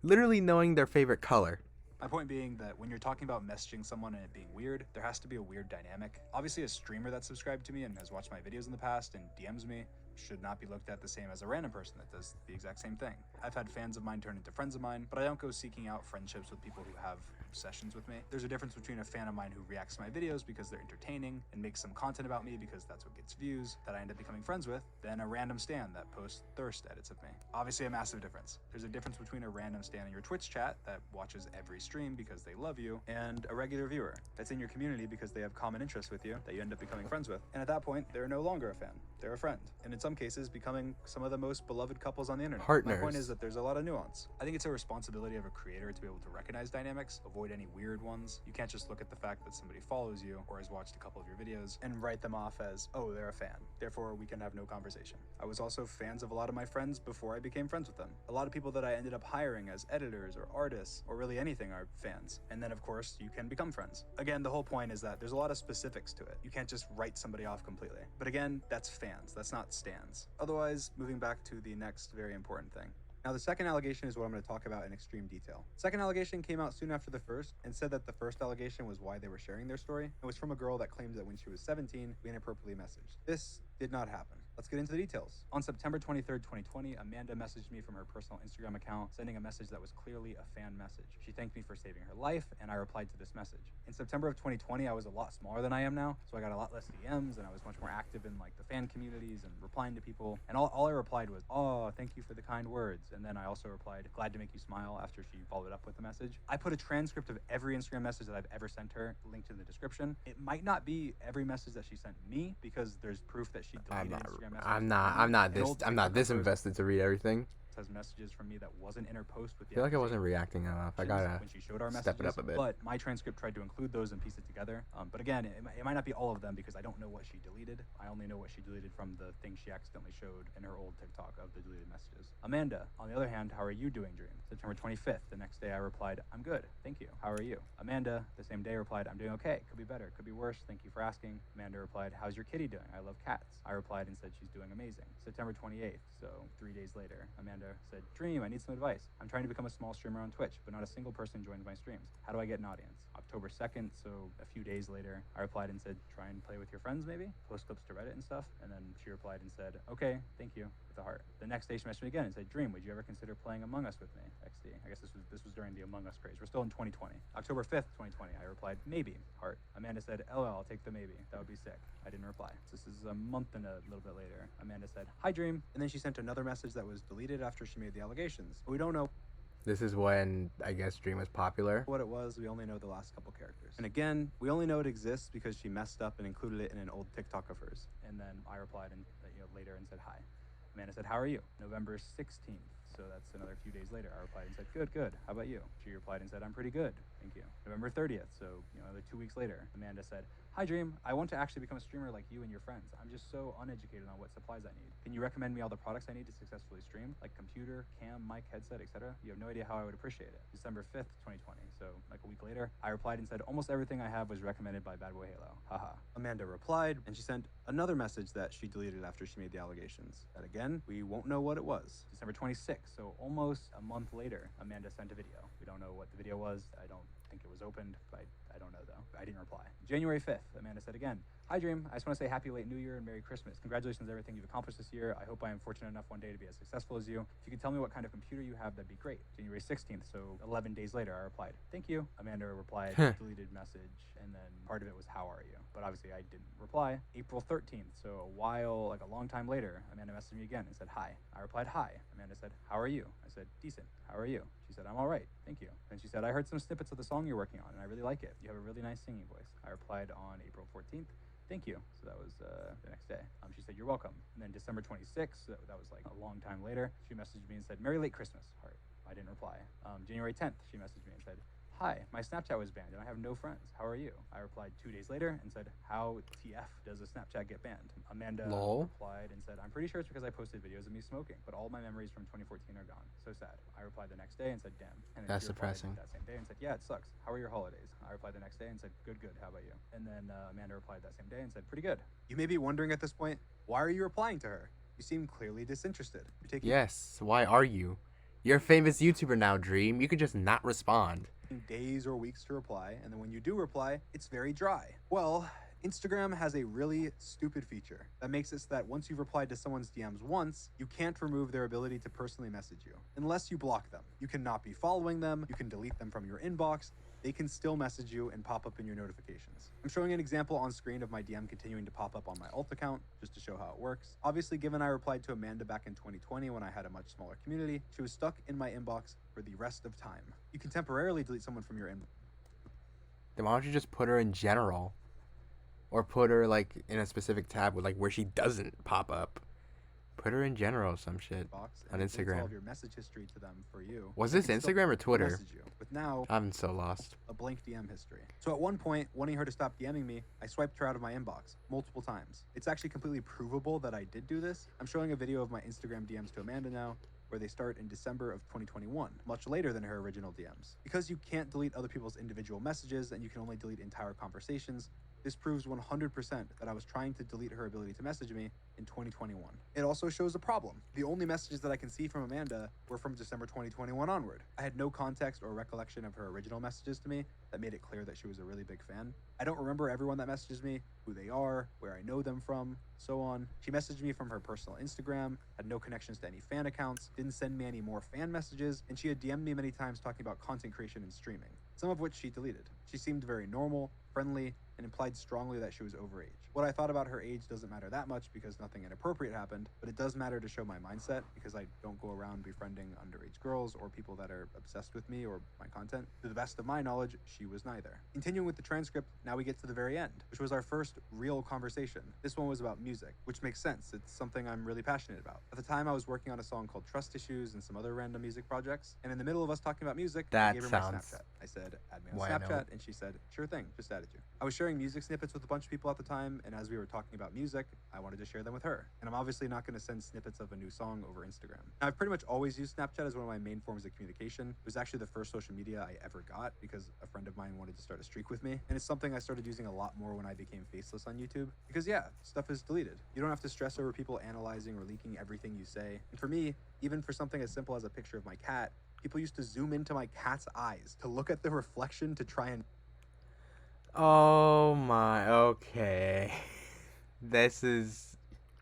Literally knowing their favorite color. My point being that when you're talking about messaging someone and it being weird, there has to be a weird dynamic. Obviously, a streamer that's subscribed to me and has watched my videos in the past and DMs me should not be looked at the same as a random person that does the exact same thing. I've had fans of mine turn into friends of mine, but I don't go seeking out friendships with people who have sessions with me. There's a difference between a fan of mine who reacts to my videos because they're entertaining and makes some content about me because that's what gets views that I end up becoming friends with, than a random stan that posts thirst edits of me. Obviously a massive difference. There's a difference between a random stan in your Twitch chat that watches every stream because they love you, and a regular viewer that's in your community because they have common interests with you that you end up becoming friends with. And at that point, they're no longer a fan. They're a friend. And in some cases, becoming some of the most beloved couples on the internet. Partners. My point is that there's a lot of nuance. I think it's a responsibility of a creator to be able to recognize dynamics, avoid avoid any weird ones. You can't just look at the fact that somebody follows you or has watched a couple of your videos and write them off as, oh, they're a fan, therefore we can have no conversation. I was also fans of a lot of my friends before I became friends with them. A lot of people that I ended up hiring as editors or artists or really anything are fans. And then of course you can become friends. Again, the whole point is that there's a lot of specifics to it. You can't just write somebody off completely. But again, that's fans, that's not stans. Otherwise, moving back to the next very important thing. Now, the second allegation is what I'm going to talk about in extreme detail. Second allegation came out soon after the first and said that the first allegation was why they were sharing their story. It was from a girl that claimed that when she was 17, we inappropriately messaged. This did not happen. Let's get into the details. On September 23rd, 2020, Amanda messaged me from her personal Instagram account, sending a message that was clearly a fan message. She thanked me for saving her life, and I replied to this message. In September of 2020, I was a lot smaller than I am now, so I got a lot less DMs, and I was much more active in like the fan communities and replying to people. And all I replied was, oh, thank you for the kind words. And then I also replied, glad to make you smile, after she followed up with the message. I put a transcript of every Instagram message that I've ever sent her, linked in the description. It might not be every message that she sent me, because there's proof that she deleted Instagram messages. I'm not this invested to read everything. Has messages from me that wasn't in her post with the I feel like I wasn't reacting enough. I gotta when she showed our step it up a bit. But my transcript tried to include those and piece it together. But again, it might not be all of them because I don't know what she deleted. I only know what she deleted from the thing she accidentally showed in her old TikTok of the deleted messages. Amanda, on the other hand, how are you doing, Dream? September 25th, the next day I replied, I'm good, thank you. How are you? Amanda, the same day, replied, I'm doing okay. Could be better, could be worse. Thank you for asking. Amanda replied, how's your kitty doing? I love cats. I replied and said she's doing amazing. September 28th, so 3 days later, Amanda said, Dream, I need some advice. I'm trying to become a small streamer on Twitch, but not a single person joins my streams. How do I get an audience? October 2nd, so a few days later, I replied and said, try and play with your friends maybe? Post clips to Reddit and stuff. And then she replied and said, okay, thank you, with a heart. The next day she messaged me again and said, Dream, would you ever consider playing Among Us with me? XD. I guess this was during the Among Us craze. We're still in 2020. October 5th, 2020, I replied, maybe, heart. Amanda said, LL, I'll take the maybe. That would be sick. I didn't reply. This is a month and a little bit later. Amanda said, hi, Dream. And then she sent another message that was deleted after she made the allegations. We don't know This is when, I guess, Dream was popular. what it was. We only know the last couple characters. And again, we only know it exists because she messed up and included it in an old TikTok of hers. And then I replied and later and said hi. Amanda said, how are you? November 16th. So that's another few days later. I replied and said, good, good. How about you? She replied and said, I'm pretty good. Thank you. November 30th. So, another 2 weeks later, Amanda said, hi, Dream. I want to actually become a streamer like you and your friends. I'm just so uneducated on what supplies I need. Can you recommend me all the products I need to successfully stream? Like computer, cam, mic, headset, etc.? You have no idea how I would appreciate it. December 5th, 2020. So like a week later, I replied and said, almost everything I have was recommended by Bad Boy Halo. Haha. Amanda replied, and she sent another message that she deleted after she made the allegations. That again, we won't know what it was. December 26th, so almost a month later, Amanda sent a video. We don't know what the video was. I don't think it was opened. I don't know though. I didn't reply. January 5th, Amanda said again, hi Dream, I just want to say happy late New Year and Merry Christmas. Congratulations on everything you've accomplished this year. I hope I am fortunate enough one day to be as successful as you. If you could tell me what kind of computer you have, that'd be great. January 16th, so 11 days later, I replied, thank you. Amanda replied, deleted message, and then part of it was, how are you? But obviously I didn't reply. April 13th, so a long time later, Amanda messaged me again and said, hi. I replied, hi. Amanda said, how are you? I said, decent. How are you? She said, I'm all right. Thank you. And she said, I heard some snippets of the song you're working on, and I really like it. You have a really nice singing voice. I replied on April 14th, thank you. So that was the next day. She said, you're welcome. And then December 26th, that was like a long time later, she messaged me and said, Merry late Christmas, heart. I didn't reply. January 10th, she messaged me and said, hi, my Snapchat was banned and I have no friends. How are you? I replied 2 days later and said, how TF does a Snapchat get banned? Amanda replied and said, I'm pretty sure it's because I posted videos of me smoking, but all my memories from 2014 are gone. So sad. I replied the next day and said, damn. And then That's she replied depressing. that same day and said, yeah, it sucks. How are your holidays? I replied the next day and said, good, good. How about you? And then Amanda replied that same day and said, pretty good. You may be wondering at this point, why are you replying to her? You seem clearly disinterested. You're taking Yes, why are you? You're a famous YouTuber now, Dream. You could just not respond. days or weeks to reply, and then when you do reply, it's very dry. Well, Instagram has a really stupid feature that makes it so that once you've replied to someone's DMs once, you can't remove their ability to personally message you unless you block them. You cannot be following them, you can delete them from your inbox, they can still message you and pop up in your notifications. I'm showing an example on screen of my DM continuing to pop up on my alt account, just to show how it works. Obviously, given I replied to Amanda back in 2020 when I had a much smaller community, she was stuck in my inbox for the rest of time. You can temporarily delete someone from your inbox. Then why don't you just put her in general? Or put her, like, in a specific tab with, like, where she doesn't pop up. Twitter in general, some shit. box On and it deletes all Instagram. of your message history to them for you. Was They this can still Instagram or Twitter? message you with now I'm so lost. a blank DM history. So at one point, wanting her to stop DMing me, I swiped her out of my inbox multiple times. It's actually completely provable that I did do this. I'm showing a video of my Instagram DMs to Amanda now, where they start in December of 2021, much later than her original DMs. Because you can't delete other people's individual messages and you can only delete entire conversations, this proves 100% that I was trying to delete her ability to message me in 2021. It also shows a problem. The only messages that I can see from Amanda were from December 2021 onward. I had no context or recollection of her original messages to me that made it clear that she was a really big fan. I don't remember everyone that messages me, who they are, where I know them from, so on. She messaged me from her personal Instagram, had no connections to any fan accounts, didn't send me any more fan messages, and she had DM'd me many times talking about content creation and streaming, some of which she deleted. She seemed very normal, friendly, and implied strongly that she was overage. What I thought about her age doesn't matter that much because nothing inappropriate happened, but it does matter to show my mindset because I don't go around befriending underage girls or people that are obsessed with me or my content. To the best of my knowledge, she was neither. Continuing with the transcript, now we get to the very end, which was our first real conversation. This one was about music, which makes sense. It's something I'm really passionate about. At the time, I was working on a song called Trust Issues and some other random music projects, and in the middle of us talking about music, I That gave her my sounds Snapchat. I said, add me on why I know. Snapchat, and she said, sure thing, just added you. I was sharing music snippets with a bunch of people at the time, and as we were talking about music, I wanted to share them with her. And I'm obviously not going to send snippets of a new song over Instagram. Now, I've pretty much always used Snapchat as one of my main forms of communication. It was actually the first social media I ever got because a friend of mine wanted to start a streak with me, and it's something I started using a lot more when I became faceless on YouTube. Because yeah, stuff is deleted. You don't have to stress over people analyzing or leaking everything you say. And for me, even for something as simple as a picture of my cat, people used to zoom into my cat's eyes to look at the reflection to try and Oh my, okay. This is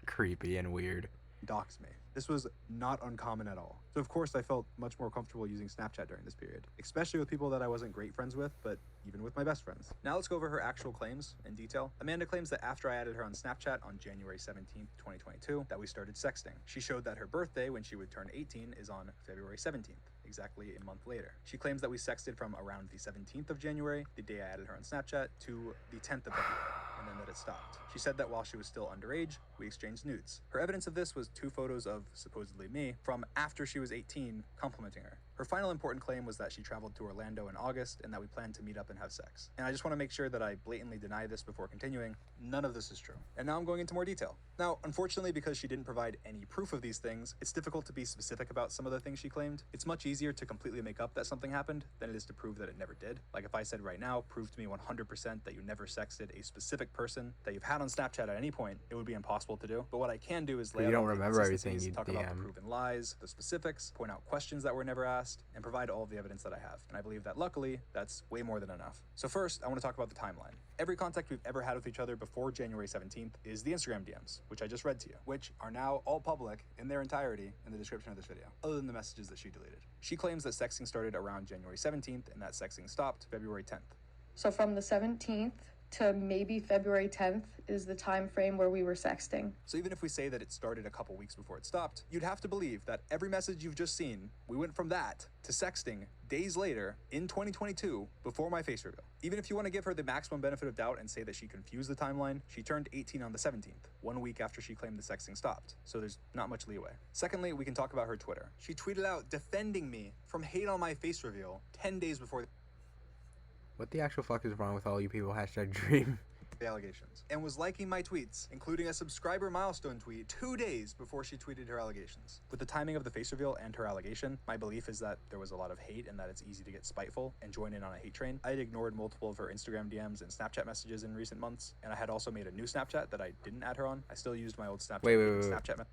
creepy and weird. dox me. This was not uncommon at all. So of course I felt much more comfortable using Snapchat during this period, especially with people that I wasn't great friends with, but even with my best friends. Now let's go over her actual claims in detail. Amanda claims that after I added her on Snapchat on January 17th, 2022, that we started sexting. She showed that her birthday, when she would turn 18, is on February 17th, exactly a month later. She claims that we sexted from around the 17th of January, the day I added her on Snapchat, to the 10th of February, and then that it stopped. She said that while she was still underage, we exchanged nudes. Her evidence of this was 2 photos of supposedly me from after she was 18 complimenting her. Her final important claim was that she traveled to Orlando in August and that we planned to meet up and have sex. And I just want to make sure that I blatantly deny this before continuing. None of this is true. And now I'm going into more detail. Now, unfortunately, because she didn't provide any proof of these things, it's difficult to be specific about some of the things she claimed. It's much easier to completely make up that something happened than it is to prove that it never did. Like if I said right now, prove to me 100% that you never sexted a specific person that you've had on Snapchat at any point, it would be impossible to do. But what I can do is lay You out don't all the remember everything inconsistencies, you talk about the DM. proven lies, the specifics, point out questions that were never asked, and provide all of the evidence that I have. And I believe that luckily, that's way more than enough. So first, I want to talk about the timeline. Every contact we've ever had with each other before January 17th is the Instagram DMs, which I just read to you, which are now all public in their entirety in the description of this video, other than the messages that she deleted. She claims that sexting started around January 17th and that sexting stopped February 10th. So from the 17th to maybe February 10th is the time frame where we were sexting. So even if we say that it started a couple weeks before it stopped, you'd have to believe that every message you've just seen, we went from that to sexting days later in 2022 before my face reveal. Even if you want to give her the maximum benefit of doubt and say that she confused the timeline, she turned 18 on the 17th, 1 week after she claimed the sexting stopped. So there's not much leeway. Secondly, we can talk about her Twitter. She tweeted out defending me from hate on my face reveal 10 days before What the actual fuck is wrong with all you people? #dream. the allegations, and was liking my tweets, including a subscriber milestone tweet 2 days before she tweeted her allegations. With the timing of the face reveal and her allegation, my belief is that there was a lot of hate and that it's easy to get spiteful and join in on a hate train. I had ignored multiple of her Instagram DMs and Snapchat messages in recent months, and I had also made a new Snapchat that I didn't add her on. I still used my old Snapchat. Wait. Snapchat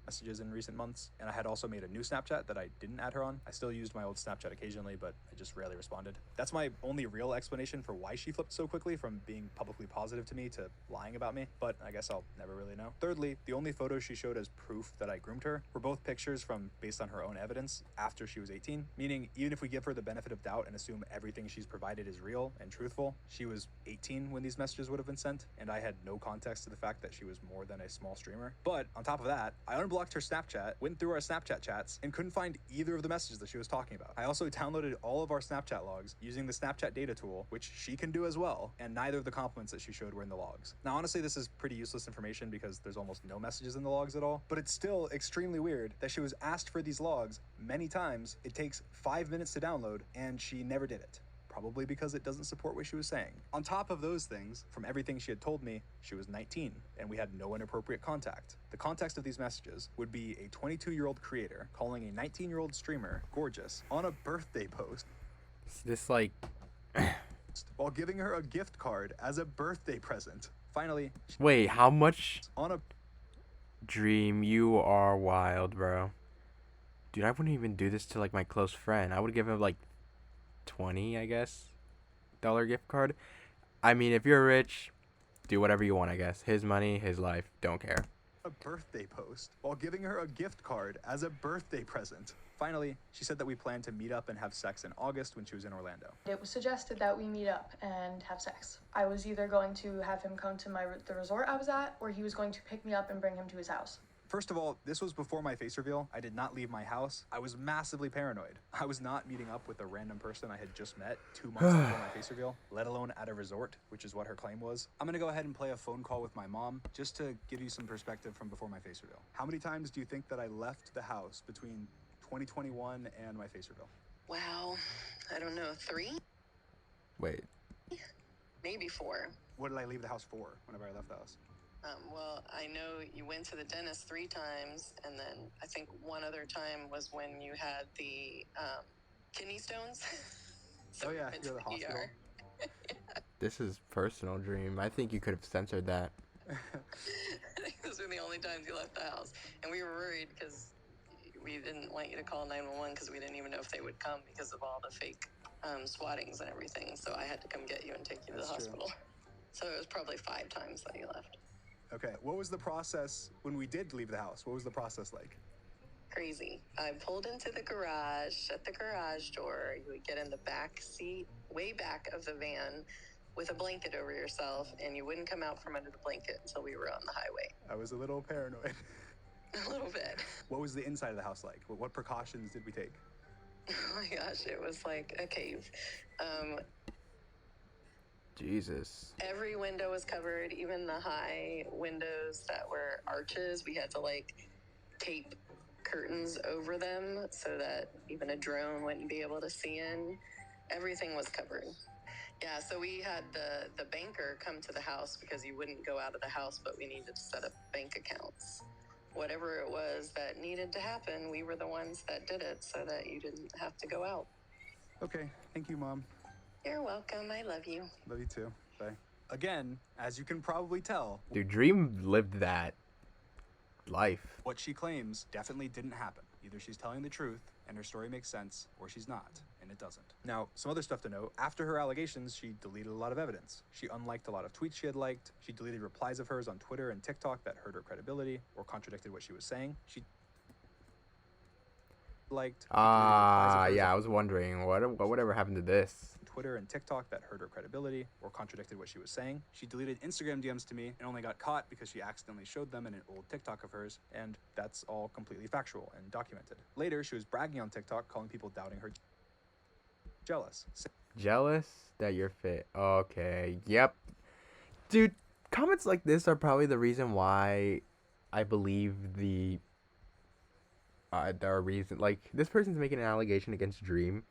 messages in recent months, and I had also made a new Snapchat that I didn't add her on. I still used my old Snapchat occasionally, but I just rarely responded. That's my only real explanation for why she flipped so quickly from being publicly positive to me to lying about me, but I guess I'll never really know. Thirdly, the only photos she showed as proof that I groomed her were both pictures from based on her own evidence after she was 18, meaning even if we give her the benefit of doubt and assume everything she's provided is real and truthful, she was 18 when these messages would have been sent, and I had no context to the fact that she was more than a small streamer. But on top of that, I unbelievably unblocked her Snapchat, went through our Snapchat chats, and couldn't find either of the messages that she was talking about. I also downloaded all of our Snapchat logs using the Snapchat data tool, which she can do as well, and neither of the compliments that she showed were in the logs. Now, honestly, this is pretty useless information because there's almost no messages in the logs at all, but it's still extremely weird that she was asked for these logs many times. It takes 5 minutes to download, and she never did it. Probably because it doesn't support what she was saying. On top of those things, from everything she had told me, she was 19, and we had no inappropriate contact. The context of these messages would be a 22-year-old creator calling a 19-year-old streamer gorgeous on a birthday post. This like While giving her a gift card as a birthday present. Finally, wait, how much? on a Dream, you are wild, bro. Dude, I wouldn't even do this to like my close friend. I would give him like 20, I guess, dollar gift card. I mean, if you're rich, do whatever you want, I guess. His money, his life, don't care. a birthday post while giving her a gift card as a birthday present. Finally, she said that we planned to meet up and have sex in August when she was in Orlando. It was suggested that we meet up and have sex. I was either going to have him come to the resort I was at, or he was going to pick me up and bring him to his house. First of all, this was before my face reveal. I did not leave my house. I was massively paranoid. I was not meeting up with a random person I had just met 2 months before my face reveal, let alone at a resort, which is what her claim was. I'm gonna go ahead and play a phone call with my mom just to give you some perspective from before my face reveal. How many times do you think that I left the house between 2021 and my face reveal? Wow, I don't know, 3? Wait. Maybe 4. What did I leave the house for whenever I left the house? Well, I know you went to the dentist 3 times, and then I think one other time was when you had the kidney stones. So oh yeah, we went you're to the hospital. ER. This is personal, Dream. I think you could have censored that. I think those were the only times you left the house, and we were worried because we didn't want you to call 911 because we didn't even know if they would come because of all the fake swattings and everything. So I had to come get you and take you to the hospital. So it was probably 5 times that you left. Okay, what was the process when we did leave the house? What was the process like? Crazy. I pulled into the garage, shut the garage door. You would get in the back seat, way back of the van, with a blanket over yourself, and you wouldn't come out from under the blanket until we were on the highway. I was a little paranoid. A little bit. What was the inside of the house like? What precautions did we take? Oh my gosh, it was like a cave. Jesus. Every window was covered, even the high windows that were arches. We had to like tape curtains over them so that even a drone wouldn't be able to see in. Everything was covered. Yeah, so we had the banker come to the house because you wouldn't go out of the house, but we needed to set up bank accounts. Whatever it was that needed to happen, we were the ones that did it so that you didn't have to go out. Okay, thank you, Mom. You're welcome. I love you. Love you too. Bye. Again, as you can probably tell, Dude, Dream lived that life. what she claims definitely didn't happen. Either she's telling the truth and her story makes sense, or she's not, and it doesn't. Now, some other stuff to note. After her allegations, she deleted a lot of evidence. She unliked a lot of tweets she had liked. She deleted replies of hers on Twitter and TikTok that hurt her credibility or contradicted what she was saying. She liked. Yeah, I was wondering whatever happened to this. Twitter and TikTok that hurt her credibility or contradicted what she was saying. She deleted Instagram DMs to me and only got caught because she accidentally showed them in an old TikTok of hers, and that's all completely factual and documented. Later, she was bragging on TikTok, calling people doubting her jealous. Jealous that you're fit. Okay, yep. Dude, comments like this are probably the reason why I believe there are reasons. Like, this person's making an allegation against Dream.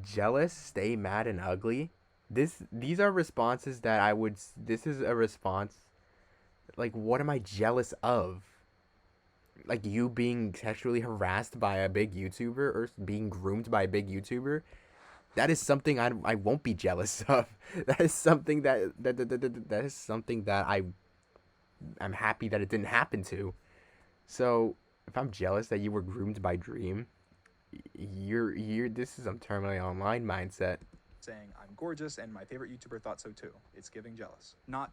Jealous, stay mad and ugly. These are responses that I would. This is a response. Like, what am I jealous of? Like, you being sexually harassed by a big YouTuber or being groomed by a big YouTuber. That is something I won't be jealous of. That is something that is something that I'm happy that it didn't happen to. So if I'm jealous that you were groomed by Dream, you're this is some terminally online mindset. Saying I'm gorgeous and my favorite YouTuber thought so too. It's giving jealous. Not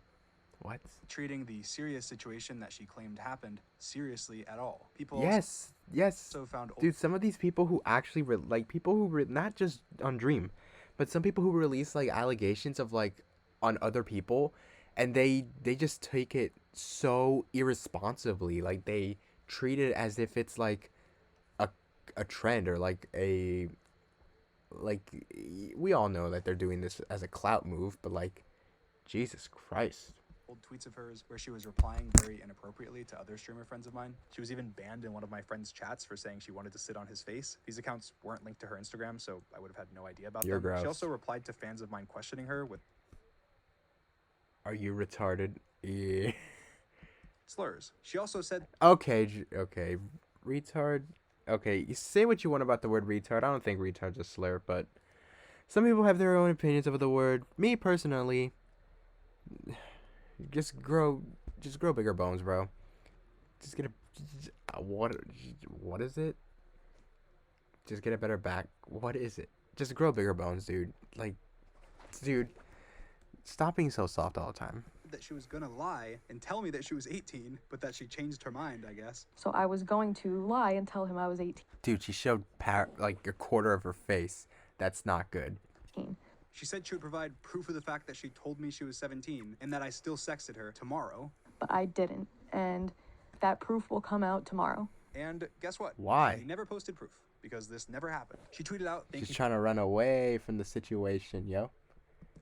What? treating the serious situation that she claimed happened seriously at all. People Yes. also found Dude, some of these people who actually people who not just on Dream, but some people who release like allegations of like on other people, and they just take it so irresponsibly. Like, they treat it as if it's like a trend, or like a, like, we all know that they're doing this as a clout move, but like, Jesus Christ. Old tweets of hers where she was replying very inappropriately to other streamer friends of mine. She was even banned in one of my friend's chats for saying she wanted to sit on his face. These accounts weren't linked to her Instagram, so I would have had no idea about You're them. gross. She also replied to fans of mine questioning her with Are you retarded? Yeah. slurs. She also said, Okay, okay. Retard. Okay, you say what you want about the word retard. I don't think retard's a slur, but some people have their own opinions of the word. Me personally, just grow bigger bones, bro. Just get what is it? Just get a better back. What is it? Just grow bigger bones, dude. Like, dude, stop being so soft all the time. that she was gonna lie and tell me that she was 18, but that she changed her mind, I guess. So I was going to lie and tell him I was 18. Dude, she showed like a quarter of her face. That's not good. She said she would provide proof of the fact that she told me she was 17 and that I still sexted her tomorrow. But I didn't, and that proof will come out tomorrow. And guess what? Why? She never posted proof because this never happened. She tweeted out, "Thank She's you trying to run away from the situation, yo.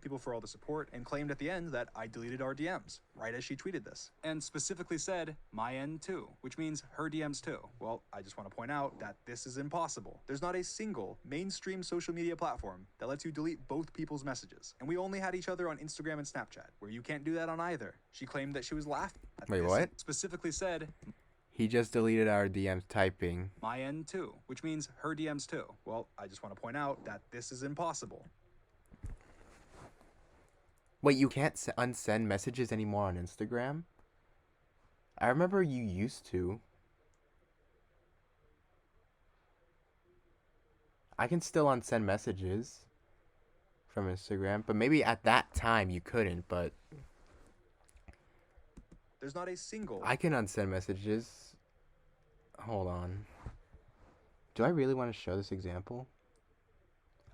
people for all the support," and claimed at the end that I deleted our DMs right as she tweeted this, and specifically said my end too, which means her DMs too. Well, I just want to point out that this is impossible. There's not a single mainstream social media platform that lets you delete both people's messages, and we only had each other on Instagram and Snapchat, where you can't do that on either. She claimed that she was laughing at Wait, this, what? specifically said He just deleted our DMs typing. my end too, which means her DMs too. Well, I just want to point out that this is impossible. Wait, you can't unsend messages anymore on Instagram? I remember you used to. I can still unsend messages from Instagram, but maybe at that time you couldn't, but There's not a single I can unsend messages. Hold on. Do I really want to show this example?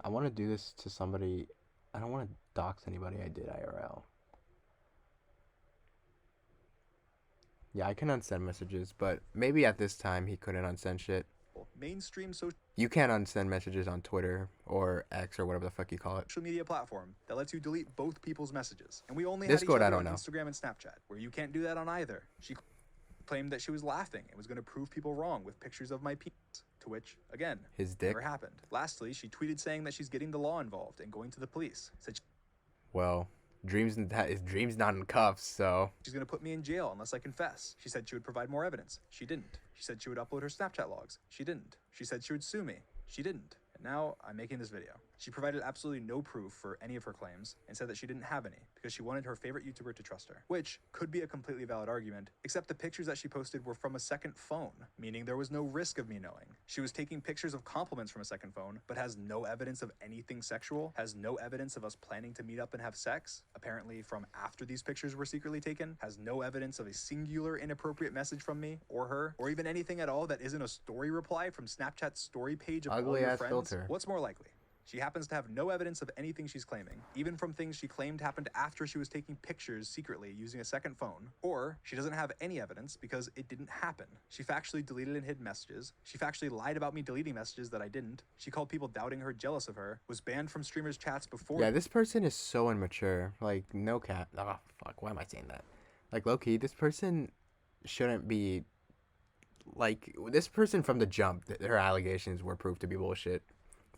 I want to do this to somebody. I don't want to dox anybody I did IRL. Yeah, I can unsend messages, but maybe at this time he couldn't unsend shit. mainstream social You can't unsend messages on Twitter or X or whatever the fuck you call it. media platform that lets you delete both people's messages. And we only Discord, had I each other don't on know. Instagram and Snapchat, where you can't do that on either. She claimed that she was laughing and was going to prove people wrong with pictures of my penis, to which, again, His dick. never happened. Lastly, she tweeted saying that she's getting the law involved and going to the police. Said Well, Dream's not in cuffs, so she's going to put me in jail unless I confess. She said she would provide more evidence. She didn't. She said she would upload her Snapchat logs. She didn't. She said she would sue me. She didn't. And now I'm making this video. She provided absolutely no proof for any of her claims and said that she didn't have any because she wanted her favorite YouTuber to trust her, which could be a completely valid argument, except the pictures that she posted were from a second phone, meaning there was no risk of me knowing. She was taking pictures of compliments from a second phone, but has no evidence of anything sexual, has no evidence of us planning to meet up and have sex, apparently from after these pictures were secretly taken, has no evidence of a singular inappropriate message from me or her, or even anything at all that isn't a story reply from Snapchat's story page of all ugly your ass friends. filter. What's more likely? She happens to have no evidence of anything she's claiming, even from things she claimed happened after she was taking pictures secretly using a second phone, or she doesn't have any evidence because it didn't happen. She factually deleted and hid messages. She factually lied about me deleting messages that I didn't. She called people doubting her jealous of her, was banned from streamers' chats before. yeah, this person is so immature. Like, no cat. Oh, fuck, why am I saying that? Like, low-key, this person shouldn't be, like, this person from the jump, her allegations were proved to be bullshit.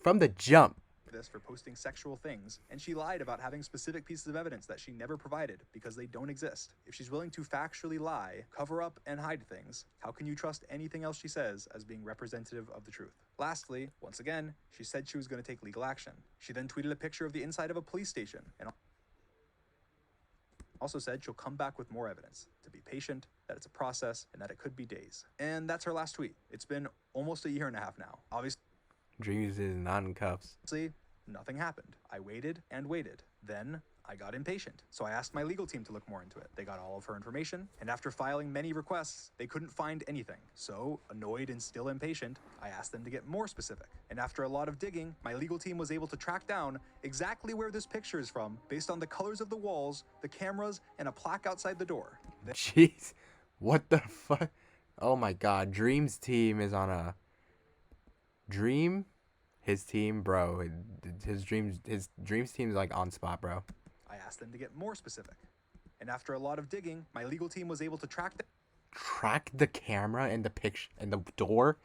From the jump. This for posting sexual things, and she lied about having specific pieces of evidence that she never provided because they don't exist. If she's willing to factually lie, cover up, and hide things, how can you trust anything else she says as being representative of the truth? Lastly, once again, she said she was going to take legal action. She then tweeted a picture of the inside of a police station and also said she'll come back with more evidence, to be patient, that it's a process, and that it could be days. And that's her last tweet. It's been almost a year and a half now. Obviously, Dreams is not in cuffs. nothing happened. I waited and waited. Then I got impatient. So I asked my legal team to look more into it. They got all of her information, and after filing many requests, they couldn't find anything. So, annoyed and still impatient, I asked them to get more specific. And after a lot of digging, my legal team was able to track down exactly where this picture is from based on the colors of the walls, the cameras, and a plaque outside the door. Jeez, what the fuck? Oh my god, Dream's team is on a Dream. His team, bro. His dreams team is like on spot, bro. I asked them to get more specific. And after a lot of digging, my legal team was able to Track the camera and the picture and the door.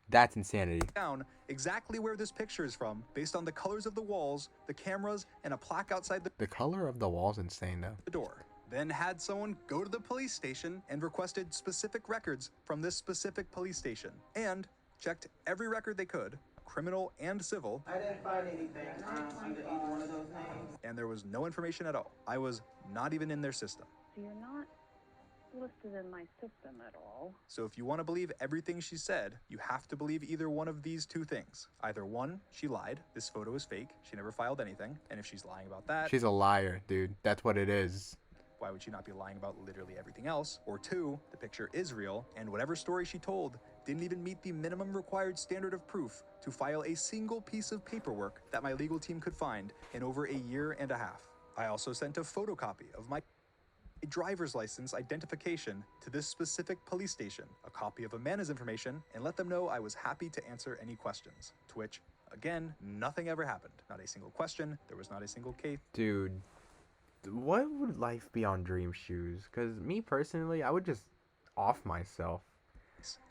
That's insanity. down exactly where this picture is from based on the colors of the walls, the cameras, and a plaque outside The color of the wall's insane though. the door. Then had someone go to the police station and requested specific records from this specific police station and checked every record they could, criminal and civil. I didn't find anything under either one of those names. And there was no information at all. I was not even in their system. So you're not listed in my system at all. So if you want to believe everything she said, you have to believe either one of these two things. Either one, she lied, this photo is fake, she never filed anything, and if she's lying about that, She's a liar, dude. That's what it is. why would she not be lying about literally everything else? Or two, the picture is real, and whatever story she told didn't even meet the minimum required standard of proof to file a single piece of paperwork that my legal team could find in over a year and a half. I also sent a photocopy of my driver's license identification to this specific police station, a copy of Amanda's information, and let them know I was happy to answer any questions. To which, again, nothing ever happened. Not a single question, there was not a single case. Dude, what would life be on Dream's shoes? Because me personally, I would just off myself.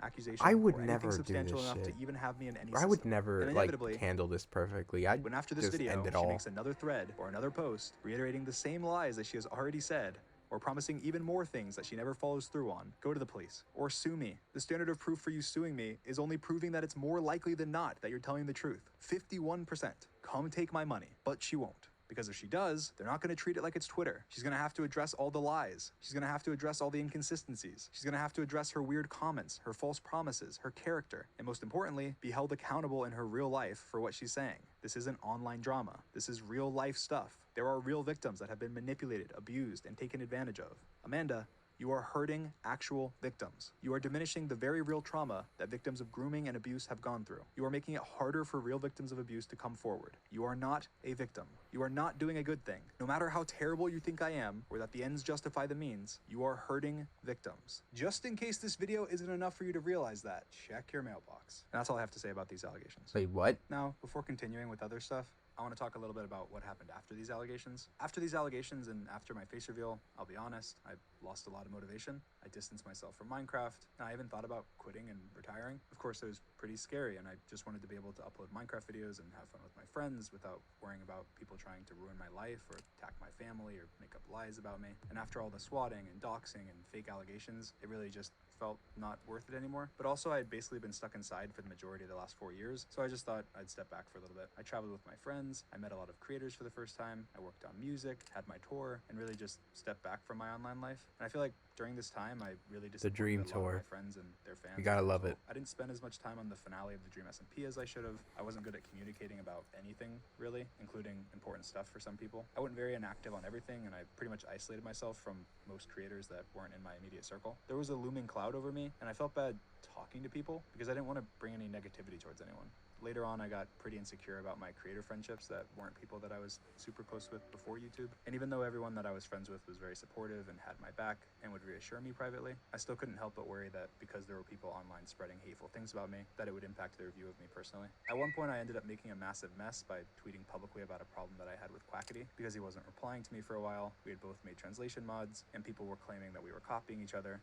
Accusation I would or never anything do substantial this enough shit. to even have me in any I would system. never And like inevitably, handle this perfectly. I'd when after this just video end it she all. makes another thread or another post reiterating the same lies that she has already said, or promising even more things that she never follows through on, go to the police or sue me. The standard of proof for you suing me is only proving that it's more likely than not that you're telling the truth. 51%. Come take my money. But she won't. Because if she does, they're not going to treat it like it's Twitter. She's going to have to address all the lies. She's going to have to address all the inconsistencies. She's going to have to address her weird comments, her false promises, her character, and most importantly, be held accountable in her real life for what she's saying. This isn't online drama. This is real life stuff. There are real victims that have been manipulated, abused, and taken advantage of. Amanda, you are hurting actual victims. You are diminishing the very real trauma that victims of grooming and abuse have gone through. You are making it harder for real victims of abuse to come forward. You are not a victim. You are not doing a good thing. No matter how terrible you think I am, or that the ends justify the means, you are hurting victims. Just in case this video isn't enough for you to realize that, check your mailbox. And that's all I have to say about these allegations. Wait, what? Now, before continuing with other stuff, I want to talk a little bit about what happened after these allegations. After these allegations and after my face reveal, I'll be honest, I lost a lot of motivation. I distanced myself from Minecraft, and I even thought about quitting and retiring. Of course, it was pretty scary, and I just wanted to be able to upload Minecraft videos and have fun with my friends without worrying about people trying to ruin my life or attack my family or make up lies about me. And after all the swatting and doxing and fake allegations, it really just felt not worth it anymore. But also, I had basically been stuck inside for the majority of the last 4 years, so I just thought I'd step back for a little bit. I traveled with my friends, I met a lot of creators for the first time, I worked on music, had my tour, and really just stepped back from my online life. And I feel like during this time, I really disappointed Dream a lot Tour. of my friends and their fans. You gotta love it. I didn't spend as much time on the finale of the Dream SMP as I should have. I wasn't good at communicating about anything, really, including important stuff for some people. I wasn't very inactive on everything, and I pretty much isolated myself from most creators that weren't in my immediate circle. There was a looming cloud over me, and I felt bad talking to people because I didn't want to bring any negativity towards anyone. Later on, I got pretty insecure about my creator friendships that weren't people that I was super close with before YouTube. And even though everyone that I was friends with was very supportive and had my back and would reassure me privately, I still couldn't help but worry that because there were people online spreading hateful things about me, that it would impact their view of me personally. At one point, I ended up making a massive mess by tweeting publicly about a problem that I had with Quackity because he wasn't replying to me for a while. We had both made translation mods, and people were claiming that we were copying each other.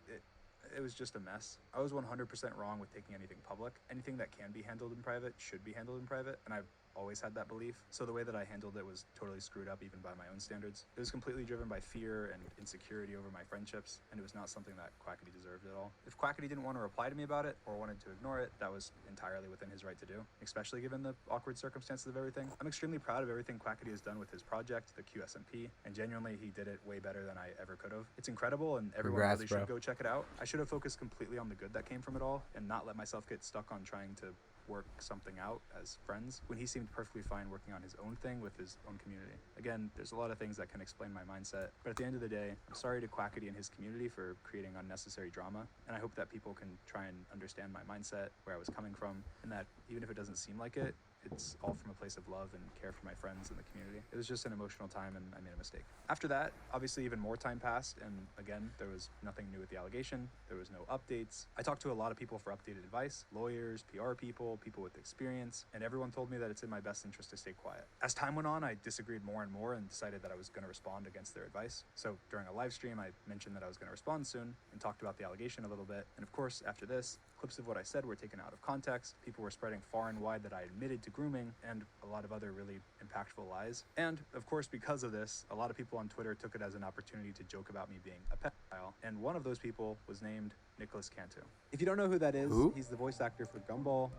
It was just a mess. I was 100% wrong with taking anything public. Anything that can be handled in private should be handled in private, and I've always had that belief. So the way that I handled it was totally screwed up even by my own standards. It was completely driven by fear and insecurity over my friendships, and it was not something that Quackity deserved at all. If Quackity didn't want to reply to me about it or wanted to ignore it, that was entirely within his right to do, especially given the awkward circumstances of everything. I'm extremely proud of everything Quackity has done with his project, the QSMP, and genuinely he did it way better than I ever could have. It's incredible, and everyone Congrats, really bro. should go check it out. I should have focused completely on the good that came from it all and not let myself get stuck on trying to work something out as friends when he seemed perfectly fine working on his own thing with his own community. Again, there's a lot of things that can explain my mindset, but at the end of the day, I'm sorry to Quackity and his community for creating unnecessary drama, and I hope that people can try and understand my mindset, where I was coming from, and that even if it doesn't seem like it, it's all from a place of love and care for my friends and the community. It was just an emotional time and I made a mistake. After that, obviously even more time passed, and again, there was nothing new with the allegation. There was no updates. I talked to a lot of people for updated advice, lawyers, PR people, people with experience, and everyone told me that it's in my best interest to stay quiet. As time went on, I disagreed more and more and decided that I was going to respond against their advice. So during a live stream, I mentioned that I was going to respond soon and talked about the allegation a little bit. And of course, after this, clips of what I said were taken out of context. People were spreading far and wide that I admitted to grooming and a lot of other really impactful lies. And of course, because of this, a lot of people on Twitter took it as an opportunity to joke about me being a pedophile. And one of those people was named Nicholas Cantu. If you don't know who that is, he's the voice actor for Gumball.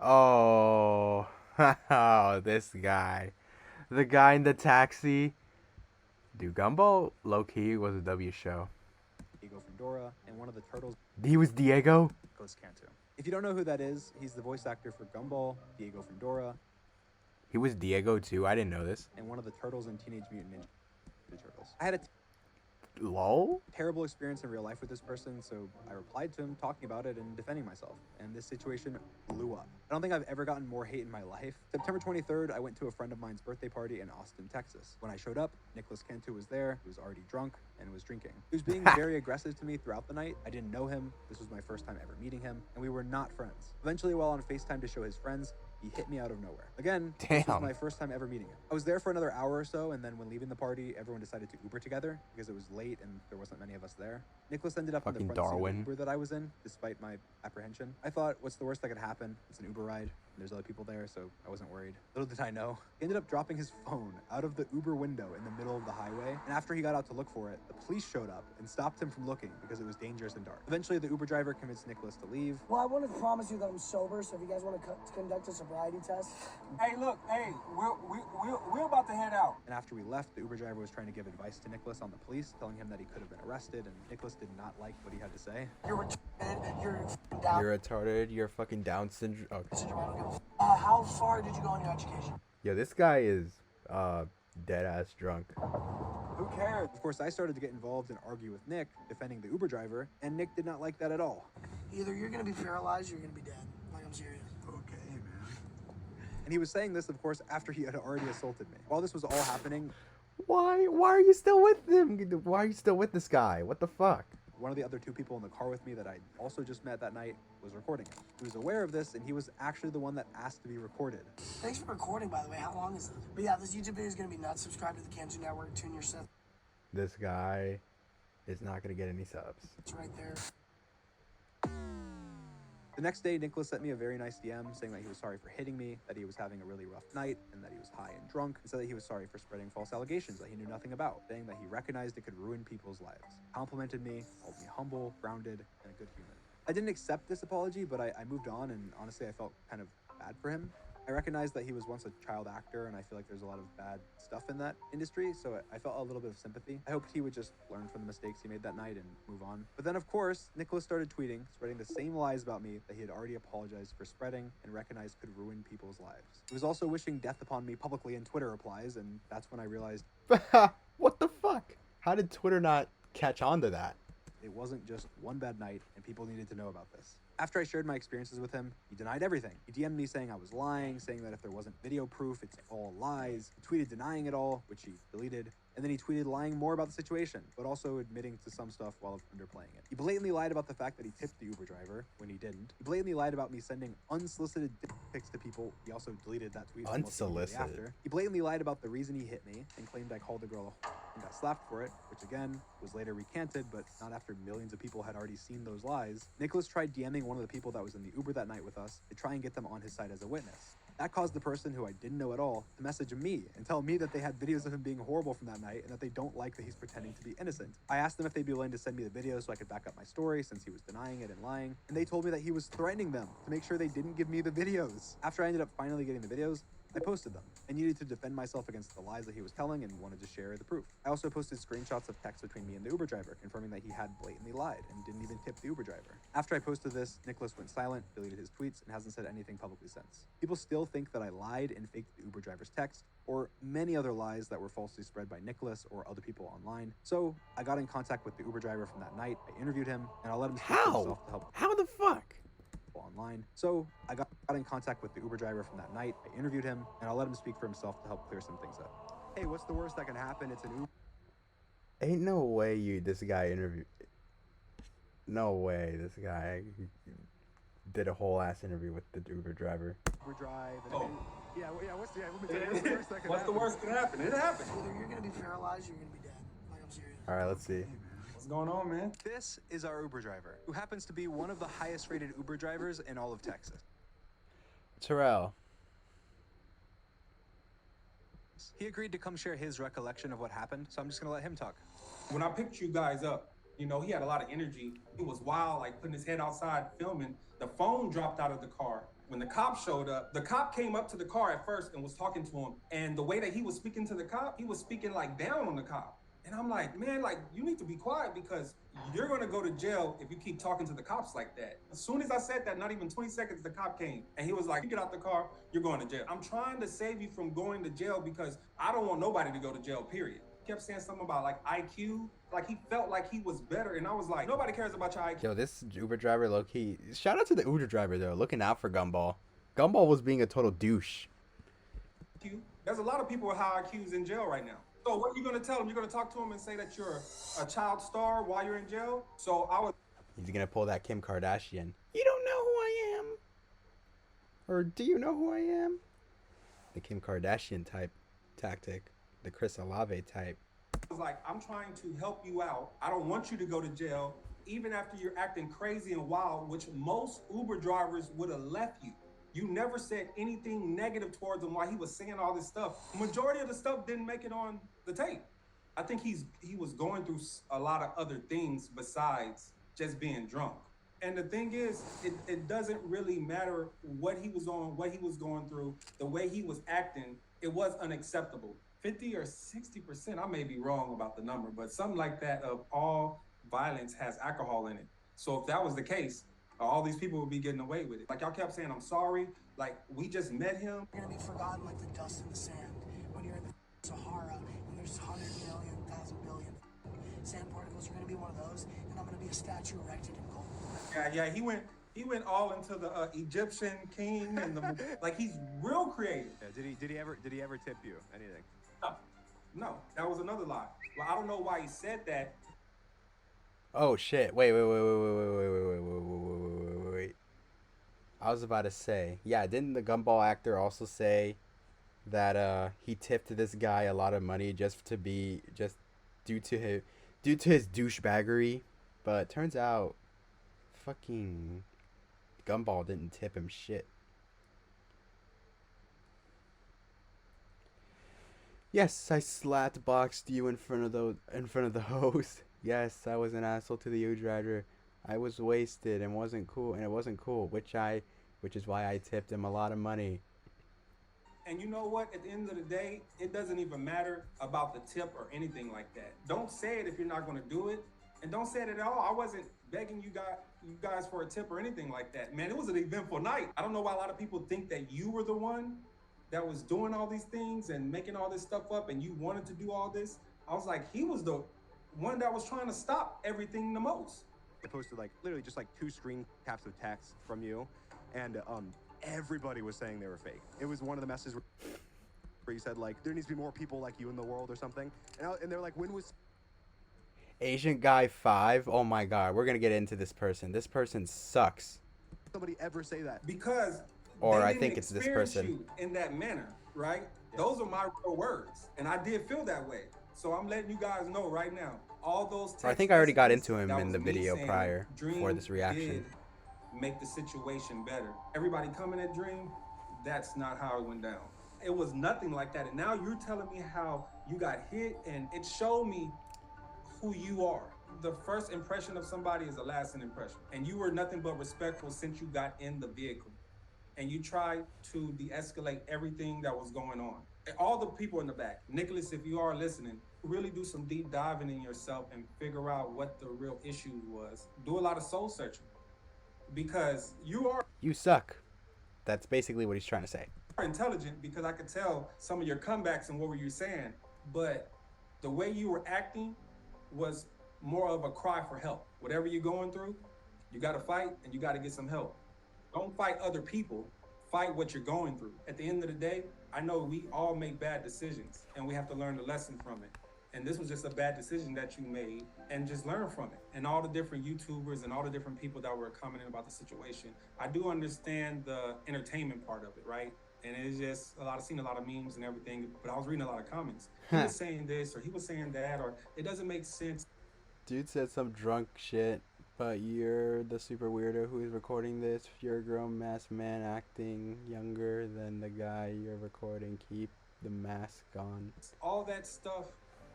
Oh, this guy. The guy in the taxi. Dude, Gumball, low-key, was a W show. Diego from Dora, and one of the turtles. He was Diego? Nicholas Cantu. If you don't know who that is, he's the voice actor for Gumball, Diego from Dora. He was Diego too, I didn't know this. And one of the turtles in Teenage Mutant Ninja Turtles. I had a lol? Terrible experience in real life with this person, so I replied to him talking about it and defending myself. And this situation blew up. I don't think I've ever gotten more hate in my life. September 23rd, I went to a friend of mine's birthday party in Austin, Texas. When I showed up, Nicholas Cantu was there. He was already drunk and was drinking. He was being very aggressive to me throughout the night. I didn't know him. This was my first time ever meeting him, and we were not friends. Eventually, while on FaceTime to show his friends, he hit me out of nowhere. Again, this was my first time ever meeting him. I was there for another hour or so, and then when leaving the party, everyone decided to Uber together because it was late and there wasn't many of us there. Nicholas ended up in the front seat of the Uber that I was in, despite my apprehension. I thought, what's the worst that could happen? It's an Uber ride. There's other people there, so I wasn't worried. Little did I know, he ended up dropping his phone out of the Uber window in the middle of the highway, and after he got out to look for it, the police showed up and stopped him from looking because it was dangerous and dark. Eventually, the Uber driver convinced Nicholas to leave. Well, I want to promise you that I'm sober, so if you guys want to conduct a sobriety test. Hey, look, hey, we're about to head out. And after we left, the Uber driver was trying to give advice to Nicholas on the police, telling him that he could have been arrested, and Nicholas did not like what he had to say. You're retarded, you're down. You're retarded, you're fucking Down syndrome. Oh. How far did you go in your education? Yo, this guy is dead ass drunk. Who cares? Of course, I started to get involved and argue with Nick, defending the Uber driver, and Nick did not like that at all. Either you're gonna be paralyzed or you're gonna be dead. Like, I'm serious. Okay, man. And he was saying this, of course, after he had already assaulted me. While this was all happening, Why are you still with him? Why are you still with this guy? What the fuck? one of the other two people in the car with me that I also just met that night was recording him. He was aware of this, and he was actually the one that asked to be recorded. Thanks for recording, by the way. How long is it? But yeah, this YouTube video is gonna be nuts. Subscribe to the Cantu Network. Tune yourself. This guy is not gonna get any subs. It's right there. The next day, Nicholas sent me a very nice DM saying that he was sorry for hitting me, that he was having a really rough night, and that he was high and drunk, and said that he was sorry for spreading false allegations that he knew nothing about, saying that he recognized it could ruin people's lives. Complimented me, called me humble, grounded, and a good human. I didn't accept this apology, but I moved on, and honestly, I felt kind of bad for him. I recognized that he was once a child actor, and I feel like there's a lot of bad stuff in that industry, so I felt a little bit of sympathy. I hoped he would just learn from the mistakes he made that night and move on. But then, of course, Nicholas started tweeting, spreading the same lies about me that he had already apologized for spreading and recognized could ruin people's lives. He was also wishing death upon me publicly in Twitter replies, and that's when I realized... What the fuck? How did Twitter not catch on to that? It wasn't just one bad night, and people needed to know about this. After I shared my experiences with him, he denied everything. He DM'd me saying I was lying, saying that if there wasn't video proof, it's all lies. He tweeted denying it all, which he deleted. And then he tweeted lying more about the situation, but also admitting to some stuff while underplaying it. He blatantly lied about the fact that he tipped the Uber driver when he didn't. He blatantly lied about me sending unsolicited dick pics to people. He also deleted that tweet Unsolicited? after. He blatantly lied about the reason he hit me and claimed I called the girl a and got slapped for it, which again was later recanted, but not after millions of people had already seen those lies. Nicholas tried DMing one of the people that was in the Uber that night with us to try and get them on his side as a witness. That caused the person who I didn't know at all to message me and tell me that they had videos of him being horrible from that night and that they don't like that he's pretending to be innocent. I asked them if they'd be willing to send me the videos so I could back up my story since he was denying it and lying, and they told me that he was threatening them to make sure they didn't give me the videos. After I ended up finally getting the videos, I posted them. I needed to defend myself against the lies that he was telling and wanted to share the proof. I also posted screenshots of texts between me and the Uber driver, confirming that he had blatantly lied and didn't even tip the Uber driver. After I posted this, Nicholas went silent, deleted his tweets, and hasn't said anything publicly since. People still think that I lied and faked the Uber driver's text, or many other lies that were falsely spread by Nicholas or other people online. So I got in contact with the Uber driver from that night. I interviewed him, and I let him speak for himself to help. How the fuck? Online. So I got Got in contact with the Uber driver from that night. I interviewed him, and I'll let him speak for himself to help clear some things up. Hey, what's the worst that can happen? It's an Uber. Ain't no way this guy interviewed. No way this guy did a whole ass interview with the Uber driver. Uber drive. And Oh. What's the worst that can What's the happen? worst can happen? It happened. Either you're gonna be paralyzed or you're gonna be dead. Like, I'm serious. All right, let's see. What's going on, man? This is our Uber driver, who happens to be one of the highest rated Uber drivers in all of Texas. Terrell. He agreed to come share his recollection of what happened, so I'm just gonna let him talk. When I picked you guys up, you know, he had a lot of energy. He was wild, like putting his head outside filming. The phone dropped out of the car. When the cop showed up, the cop came up to the car at first and was talking to him. And the way that he was speaking to the cop, he was speaking like down on the cop. And I'm like, man, like, you need to be quiet because you're gonna go to jail if you keep talking to the cops like that. As soon as I said that, not even 20 seconds, the cop came. And he was like, you get out the car, you're going to jail. I'm trying to save you from going to jail because I don't want nobody to go to jail, period. He kept saying something about like IQ, like he felt like he was better. And I was like, nobody cares about your IQ. Yo, this Uber driver, low key. Shout out to the Uber driver though, looking out for Gumball. Gumball was being a total douche. There's a lot of people with high IQs in jail right now. So what are you going to tell them? You're going to talk to them and say that you're a child star while you're in jail? So I was... He's gonna pull that Kim Kardashian. You don't know who I am. Or do you know who I am? The Kim Kardashian type tactic. The Chris Olave type. I was like, I'm trying to help you out. I don't want you to go to jail, even after you're acting crazy and wild, which most Uber drivers would have left you. You never said anything negative towards him while he was saying all this stuff. Majority of the stuff didn't make it on the tape. I think he was going through a lot of other things besides just being drunk. And the thing is, it doesn't really matter what he was on, what he was going through, the way he was acting, it was unacceptable. 50 or 60%, I may be wrong about the number, but something like that of all violence has alcohol in it. So if that was the case, all these people would be getting away with it. Like y'all kept saying, I'm sorry, like we just met him. You're gonna be forgotten like the dust in the sand when you're in the Sahara and there's 100 million, 1,000 billion sand particles. You're gonna be one of those, and I'm gonna be a statue erected in gold. Yeah, he went all into the Egyptian king and the like. He's real creative. Yeah, did he ever tip you anything? No, that was another lie. Well, I don't know why he said that. Oh shit! Wait. I was about to say, yeah. Didn't the Gumball actor also say that he tipped this guy a lot of money just due to his douchebaggery? But turns out, fucking Gumball didn't tip him shit. Yes, I slat boxed you in front of the host. Yes, I was an asshole to the Uber driver. I was wasted and it wasn't cool, which is why I tipped him a lot of money. And you know what? At the end of the day, it doesn't even matter about the tip or anything like that. Don't say it if you're not going to do it, and don't say it at all. I wasn't begging you guys for a tip or anything like that. Man, it was an eventful night. I don't know why a lot of people think that you were the one that was doing all these things and making all this stuff up and you wanted to do all this. I was like, he was the one that was trying to stop everything the most. I posted like literally just like 2 screen caps of text from you, and everybody was saying they were fake. It was one of the messages where you said like, there needs to be more people like you in the world or something. And they're like, when was Asian Guy 5? Oh my god, we're gonna get into this person. This person sucks. somebody ever say that? Because Or they I didn't think it's this experience person. you in that manner, right? Yeah. Those are my real words, and I did feel that way. So I'm letting you guys know right now. All those text I think I already got messages, into him that in was the me video saying prior Dream for this reaction. did make the situation better. Everybody coming at Dream, that's not how it went down. It was nothing like that. And now you're telling me how you got hit, and it showed me who you are. The first impression of somebody is a lasting impression. And you were nothing but respectful since you got in the vehicle. And you tried to de-escalate everything that was going on. And all the people in the back, Nicholas, if you are listening, really do some deep diving in yourself and figure out what the real issue was. Do a lot of soul searching, because you suck. That's basically what he's trying to say. Intelligent, because I could tell some of your comebacks and what were you saying, but the way you were acting was more of a cry for help. Whatever you're going through, you got to fight and you got to get some help. Don't fight other people, fight what you're going through. At the end of the day, I know we all make bad decisions and we have to learn the lesson from it. And this was just a bad decision that you made, and just learn from it. And all the different YouTubers and all the different people that were commenting about the situation, I do understand the entertainment part of it, right? And it's just seen a lot of memes and everything, but I was reading a lot of comments. He was saying this or he was saying that, or it doesn't make sense. Dude said some drunk shit, but you're the super weirdo who is recording this. You're a grown ass man acting younger than the guy you're recording. Keep the mask on. All that stuff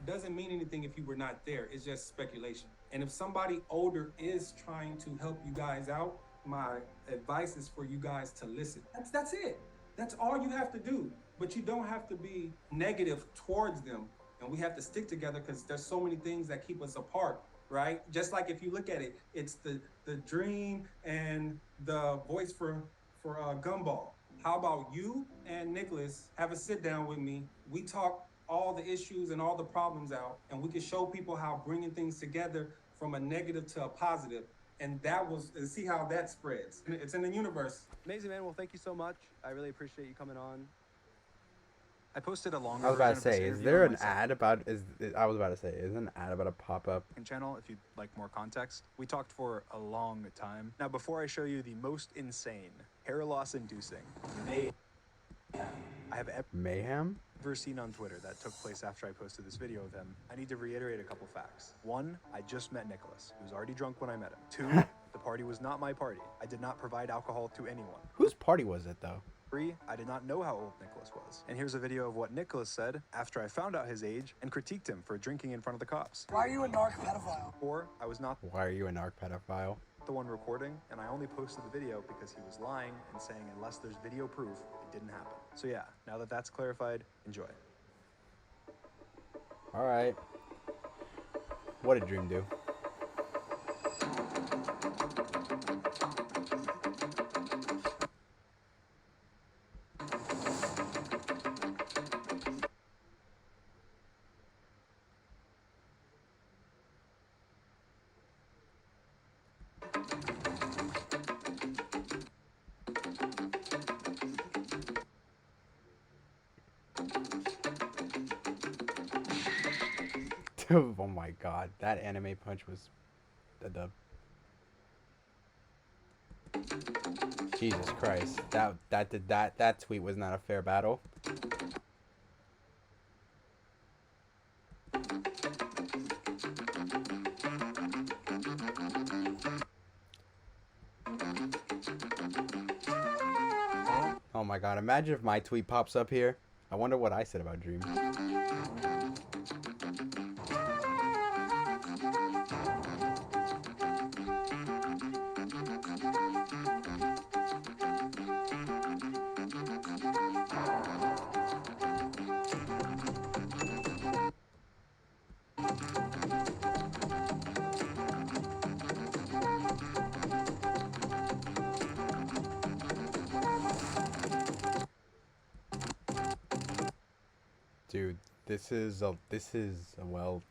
doesn't mean anything if you were not there. It's just speculation. And if somebody older is trying to help you guys out, my advice is for you guys to listen. That's it. That's all you have to do. But you don't have to be negative towards them. And we have to stick together because there's so many things that keep us apart, right? Just like if you look at it, it's the dream and the voice for Gumball. How about you and Nicholas have a sit down with me? We talk all the issues and all the problems out, and we can show people how bringing things together from a negative to a positive. And see how that spreads. It's in the universe. Amazing, man. Well, thank you so much. I really appreciate you coming on. I posted a longer I was about to version of this say, is interview there on an my ad about? I was about to say, is an ad about to pop up? channel if you'd like more context. We talked for a long time. Now, before I show you the most insane, hair loss inducing mayhem I have Mayhem? ever seen on Twitter that took place after I posted this video of him, I need to reiterate a couple facts. 1, I just met Nicholas. He was already drunk when I met him. 2, the party was not my party. I did not provide alcohol to anyone. Whose party was it though? 3, I did not know how old Nicholas was. And here's a video of what Nicholas said after I found out his age and critiqued him for drinking in front of the cops. Why are you a narc pedophile? 4, I was not Why are you a narc pedophile? the one recording, and I only posted the video because he was lying and saying unless there's video proof, it didn't happen. So yeah, now that that's clarified, enjoy. Alright. What did Dream do? Oh my god, that anime punch was a dub. Jesus Christ, that tweet was not a fair battle. Oh my god, imagine if my tweet pops up here. I wonder what I said about Dream. Dude, this is a well.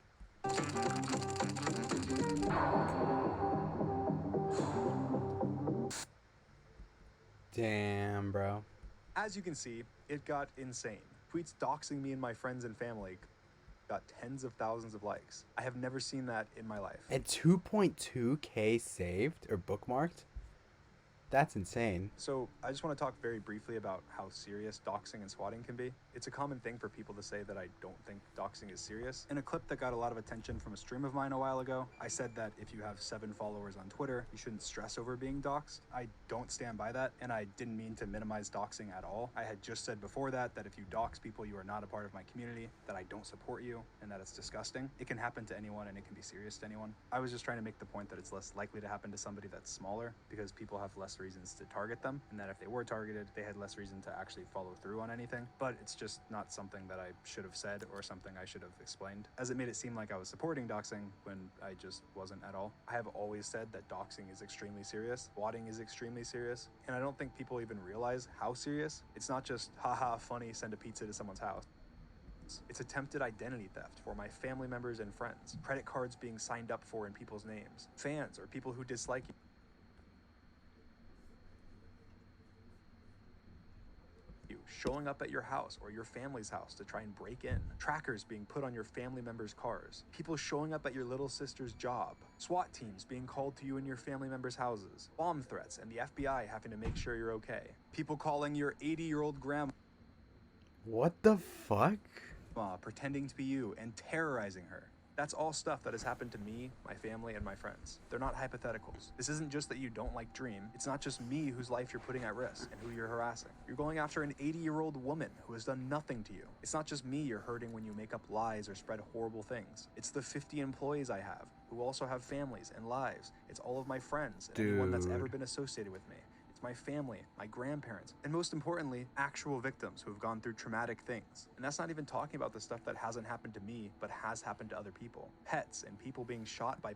Damn, bro. As you can see, it got insane. Tweets doxing me and my friends and family got tens of thousands of likes. I have never seen that in my life. And 2.2k saved or bookmarked? That's insane. So I just want to talk very briefly about how serious doxing and swatting can be. It's a common thing for people to say that I don't think doxing is serious. In a clip that got a lot of attention from a stream of mine a while ago, I said that if you have 7 followers on Twitter, you shouldn't stress over being doxed. I don't stand by that, and I didn't mean to minimize doxing at all. I had just said before that if you dox people, you are not a part of my community, that I don't support you, and that it's disgusting. It can happen to anyone, and it can be serious to anyone. I was just trying to make the point that it's less likely to happen to somebody that's smaller, because people have less reasons to target them, and that if they were targeted, they had less reason to actually follow through on anything. But it's just not something that I should have said or something I should have explained, as it made it seem like I was supporting doxing when I just wasn't at all. I have always said that doxing is extremely serious, swatting is extremely serious, and I don't think people even realize how serious. It's not just haha funny, send a pizza to someone's house. It's attempted identity theft for my family members and friends, credit cards being signed up for in people's names, fans or people who dislike you. showing up at your house or your family's house to try and break in, trackers being put on your family members' cars, people showing up at your little sister's job, SWAT teams being called to you and your family members' houses, bomb threats and the FBI having to make sure you're okay, people calling your 80-year-old grandma What the fuck? pretending to be you and terrorizing her. That's all stuff that has happened to me, my family, and my friends. They're not hypotheticals. This isn't just that you don't like Dream. It's not just me whose life you're putting at risk and who you're harassing. You're going after an 80-year-old woman who has done nothing to you. It's not just me you're hurting when you make up lies or spread horrible things. It's the 50 employees I have who also have families and lives. It's all of my friends and anyone that's ever been associated with me. It's my family, my grandparents, and most importantly, actual victims who have gone through traumatic things. And that's not even talking about the stuff that hasn't happened to me, but has happened to other people. Pets and people being shot by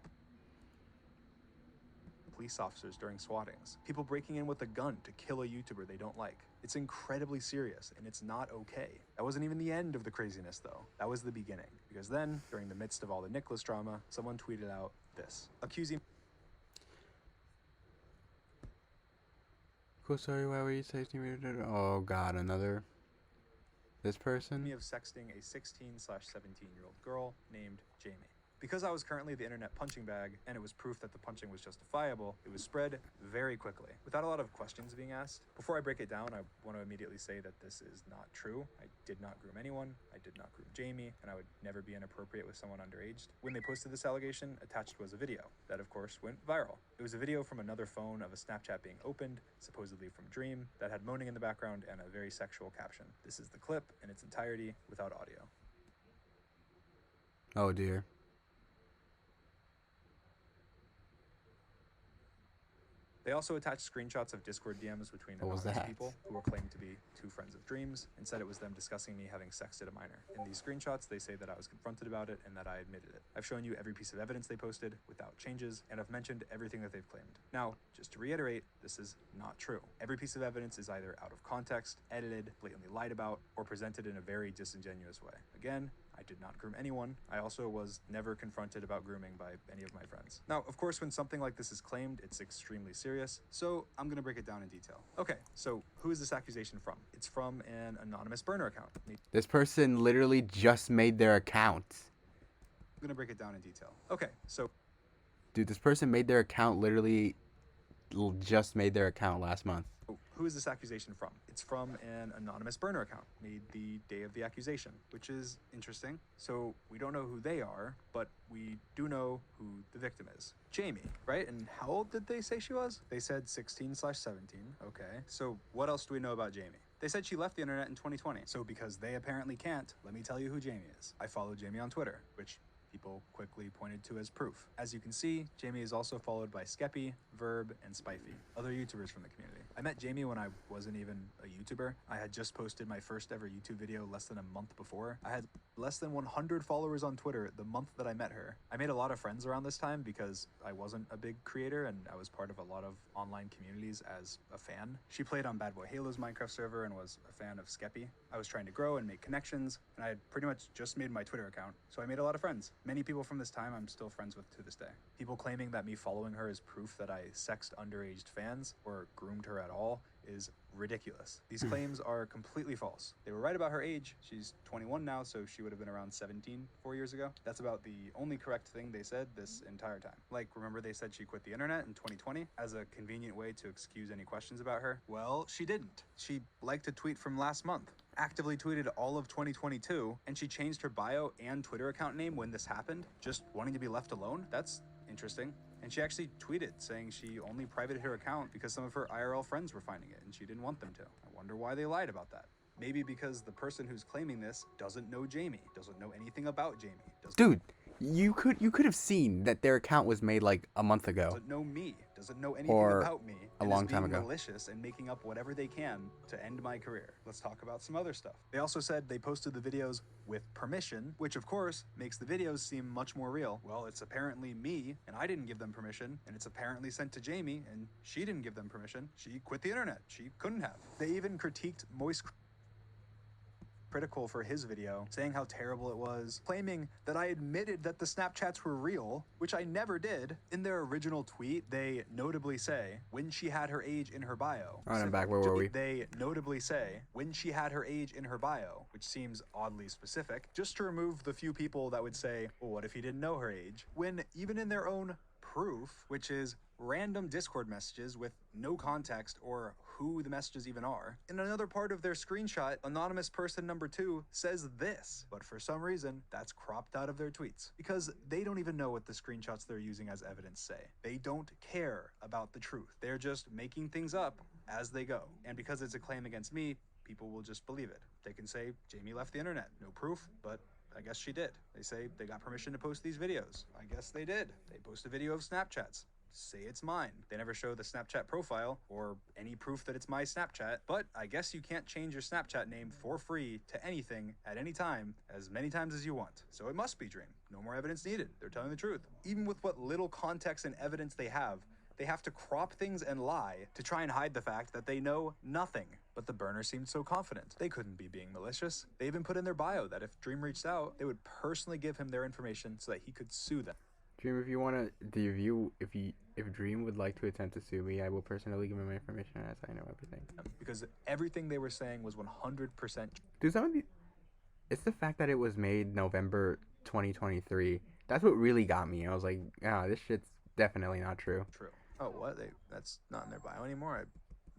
police officers during swattings. People breaking in with a gun to kill a YouTuber they don't like. It's incredibly serious, and it's not okay. That wasn't even the end of the craziness, though. That was the beginning. Because then, during the midst of all the Nicholas drama, someone tweeted out this, accusing Cool story, why were you texting me? Oh god, another... This person? me of sexting a 16/17-year-old girl named Jamie. Because I was currently the internet punching bag, and it was proof that the punching was justifiable, it was spread very quickly, without a lot of questions being asked. Before I break it down, I want to immediately say that this is not true. I did not groom anyone, I did not groom Jamie, and I would never be inappropriate with someone underage. When they posted this allegation, attached was a video. That, of course, went viral. It was a video from another phone of a Snapchat being opened, supposedly from Dream, that had moaning in the background and a very sexual caption. This is the clip in its entirety, without audio. Oh dear. They also attached screenshots of Discord DMs between anonymous people who were claimed to be two friends of Dream's and said it was them discussing me having sexted a minor. In these screenshots, they say that I was confronted about it and that I admitted it. I've shown you every piece of evidence they posted without changes, and I've mentioned everything that they've claimed. Now, just to reiterate, this is not true. Every piece of evidence is either out of context, edited, blatantly lied about, or presented in a very disingenuous way. Again, I did not groom anyone. I also was never confronted about grooming by any of my friends. Now, of course, when something like this is claimed, it's extremely serious, so I'm gonna break it down in detail. Okay, so who is this accusation from? It's from an anonymous burner account. This person literally just made their account. I'm gonna break it down in detail. Okay, so... Dude, this person made their account literally just made their account last month. Who is this accusation from? It's from an anonymous burner account made the day of the accusation, which is interesting. So we don't know who they are, but we do know who the victim is. Jamie, right? And how old did they say she was? They said 16/17. Okay. So what else do we know about Jamie? They said she left the internet in 2020. So because they apparently can't, let me tell you who Jamie is. I follow Jamie on Twitter, which people quickly pointed to as proof. As you can see, Jamie is also followed by Skeppy, Verb, and Spifey, other YouTubers from the community. I met Jamie when I wasn't even a YouTuber. I had just posted my first ever YouTube video less than a month before. I had less than 100 followers on Twitter the month that I met her. I made a lot of friends around this time because I wasn't a big creator and I was part of a lot of online communities as a fan. She played on Bad Boy Halo's Minecraft server and was a fan of Skeppy. I was trying to grow and make connections, and I had pretty much just made my Twitter account, so I made a lot of friends. Many people from this time I'm still friends with to this day. People claiming that me following her is proof that I sexed underage fans or groomed her at all is ridiculous. These claims are completely false. They were right about her age. She's 21 now, so she would have been around 17 4 years ago. That's about the only correct thing they said this entire time. Like, remember they said she quit the internet in 2020 as a convenient way to excuse any questions about her? Well, she didn't. She liked a tweet from last month, actively tweeted all of 2022, and she changed her bio and Twitter account name when this happened, just wanting to be left alone? That's interesting. And she actually tweeted saying she only privated her account because some of her IRL friends were finding it and she didn't want them to. I wonder why they lied about that. Maybe because the person who's claiming this doesn't know Jamie, doesn't know anything about Jamie. Dude, you could have seen that their account was made like a month ago. Doesn't know me, doesn't know anything about me, a long time ago. Malicious and making up whatever they can to end my career. Let's talk about some other stuff. They also said they posted the videos with permission, which of course makes the videos seem much more real. Well, it's apparently me, and I didn't give them permission, and it's apparently sent to Jamie, and she didn't give them permission. She quit the internet. She couldn't have. They even critiqued Moist critical for his video, saying how terrible it was, claiming that I admitted that the Snapchats were real, which I never did. In their original tweet, they notably say, when she had her age in her bio. All right, I'm back. Where were we? They notably say, when she had her age in her bio, which seems oddly specific, just to remove the few people that would say, well, what if he didn't know her age? When even in their own proof, which is random Discord messages with no context or who the messages even are. In another part of their screenshot, anonymous person number 2 says this, but for some reason, that's cropped out of their tweets because they don't even know what the screenshots they're using as evidence say. They don't care about the truth. They're just making things up as they go. And because it's a claim against me, people will just believe it. They can say, Jamie left the internet. No proof, but I guess she did. They say they got permission to post these videos. I guess they did. They post a video of Snapchats. Say it's mine. They never show the Snapchat profile or any proof that it's my Snapchat, but I guess you can't change your Snapchat name for free to anything at any time as many times as you want. So it must be Dream. No more evidence needed. They're telling the truth. Even with what little context and evidence they have to crop things and lie to try and hide the fact that they know nothing. But the burner seemed so confident. They couldn't be being malicious. They even put in their bio that if Dream reached out, they would personally give him their information so that he could sue them. Dream, if you want to, if Dream would like to attempt to sue me, I will personally give him my information as I know everything. Because everything they were saying was 100%. Dude, it's the fact that it was made November 2023. That's what really got me. I was like, ah, this shit's definitely not true. True. Oh, what? That's not in their bio anymore.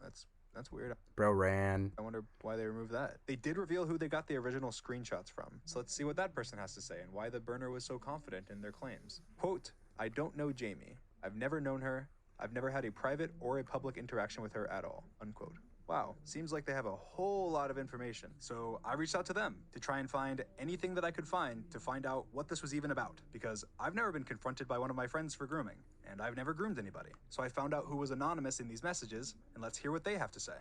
That's weird. Bro ran. I wonder why they removed that. They did reveal who they got the original screenshots from. So let's see what that person has to say and why the burner was so confident in their claims. Quote, I don't know Jamie. I've never known her. I've never had a private or a public interaction with her at all. Unquote. Wow, seems like they have a whole lot of information. So I reached out to them to try and find anything that I could find to find out what this was even about, because I've never been confronted by one of my friends for grooming, and I've never groomed anybody. So I found out who was anonymous in these messages, and let's hear what they have to say.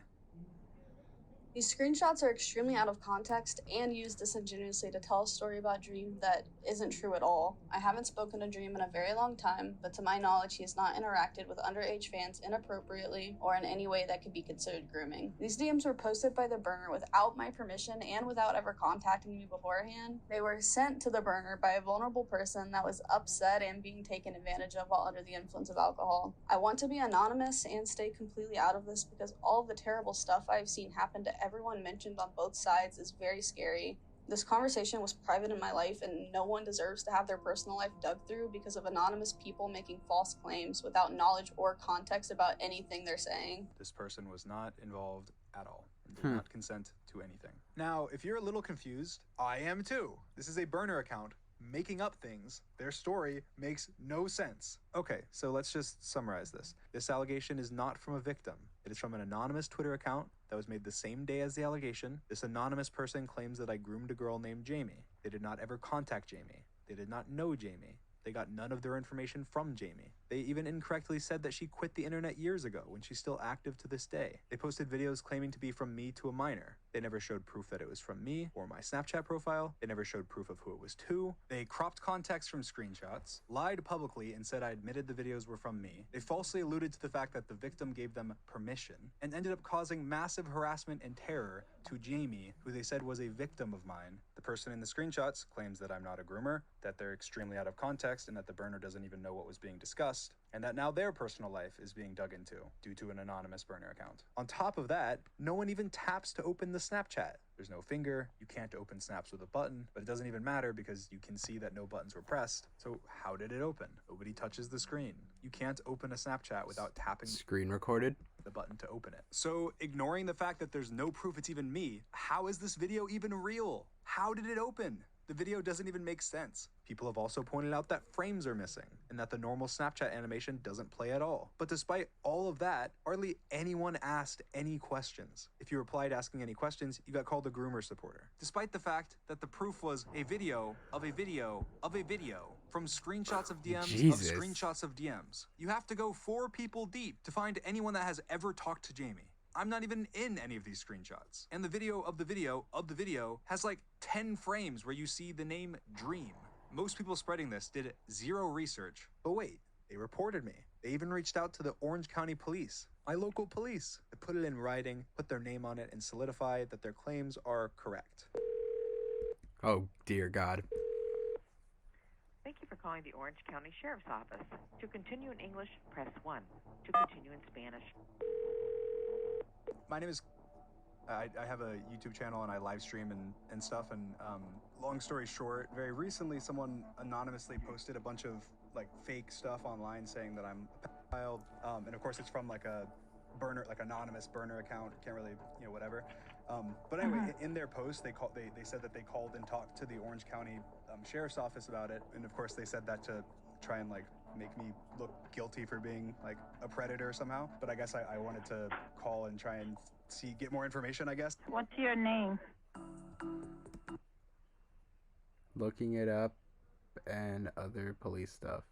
These screenshots are extremely out of context and used disingenuously to tell a story about Dream that isn't true at all. I haven't spoken to Dream in a very long time, but to my knowledge, he has not interacted with underage fans inappropriately or in any way that could be considered grooming. These DMs were posted by the burner without my permission and without ever contacting me beforehand. They were sent to the burner by a vulnerable person that was upset and being taken advantage of while under the influence of alcohol. I want to be anonymous and stay completely out of this because all of the terrible stuff I've seen happen to everyone mentioned on both sides is very scary. This conversation was private in my life, and no one deserves to have their personal life dug through because of anonymous people making false claims without knowledge or context about anything they're saying. This person was not involved at all and did not consent to anything. Now, if you're a little confused, I am too. This is a burner account making up things. Their story makes no sense. Okay, so let's just summarize this. This allegation is not from a victim. It is from an anonymous Twitter account that was made the same day as the allegation. This anonymous person claims that I groomed a girl named Jamie. They did not ever contact Jamie. They did not know Jamie. They got none of their information from Jamie. They even incorrectly said that she quit the internet years ago when she's still active to this day. They posted videos claiming to be from me to a minor. They never showed proof that it was from me or my Snapchat profile. They never showed proof of who it was to. They cropped context from screenshots, lied publicly and said I admitted the videos were from me. They falsely alluded to the fact that the victim gave them permission and ended up causing massive harassment and terror to Jamie, who they said was a victim of mine. The person in the screenshots claims that I'm not a groomer, that they're extremely out of context and that the burner doesn't even know what was being discussed, and that now their personal life is being dug into due to an anonymous burner account. On top of that, no one even taps to open the Snapchat. There's no finger, you can't open snaps with a button, but it doesn't even matter because you can see that no buttons were pressed. So how did it open? Nobody touches the screen. You can't open a Snapchat without tapping Screen recorded. the button to open it. So ignoring the fact that there's no proof it's even me, how is this video even real? How did it open? The video doesn't even make sense. People have also pointed out that frames are missing and that the normal Snapchat animation doesn't play at all. But despite all of that, hardly anyone asked any questions. If you replied asking any questions, you got called a groomer supporter. Despite the fact that the proof was a video of a video of a video from screenshots of DMs Jesus. of screenshots of DMs. You have to go 4 people deep to find anyone that has ever talked to Jamie. I'm not even in any of these screenshots. And the video of the video of the video has like 10 frames where you see the name Dream. Most people spreading this did 0 research. But wait, they reported me. They even reached out to the Orange County Police, my local police. They put it in writing, put their name on it, and solidified that their claims are correct. Oh, dear God. Thank you for calling the Orange County Sheriff's Office. To continue in English, press 1. To continue in Spanish. My name is... I have a YouTube channel and I live stream and stuff, and long story short, very recently someone anonymously posted a bunch of like fake stuff online saying that I'm a pedophile, and of course it's from like a burner, like anonymous burner account, can't really, whatever. But anyway, in their post, they said that they called and talked to the Orange County Sheriff's Office about it, and of course they said that to try and like make me look guilty for being like a predator somehow. But I guess I wanted to call and try and get more information, I guess. What's your name? Looking it up and other police stuff.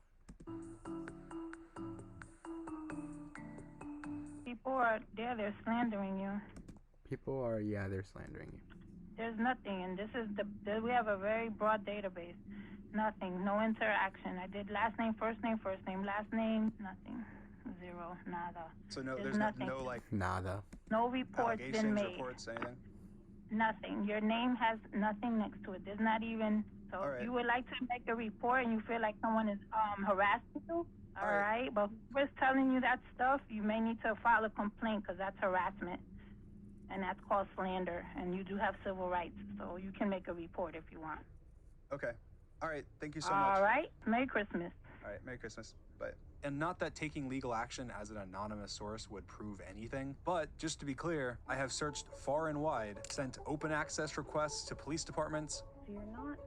People are there, they're slandering you. People are, yeah, they're slandering you. There's nothing, and this is we have a very broad database. Nothing, no interaction. I did last name, last name, nothing. Zero, nada. So no, there's nothing. no like nada. No reports been made. Reports, anything? Nothing. Your name has nothing next to it. There's not even. So All right. if you would like to make a report and you feel like someone is harassing you, all right. But whoever's telling you that stuff, you may need to file a complaint because that's harassment, and that's called slander. And you do have civil rights, so you can make a report if you want. Okay. All right. Thank you so much. All right. Merry Christmas. All right. Merry Christmas. Bye. And not that taking legal action as an anonymous source would prove anything, but just to be clear, I have searched far and wide, sent open access requests to police departments. So you're not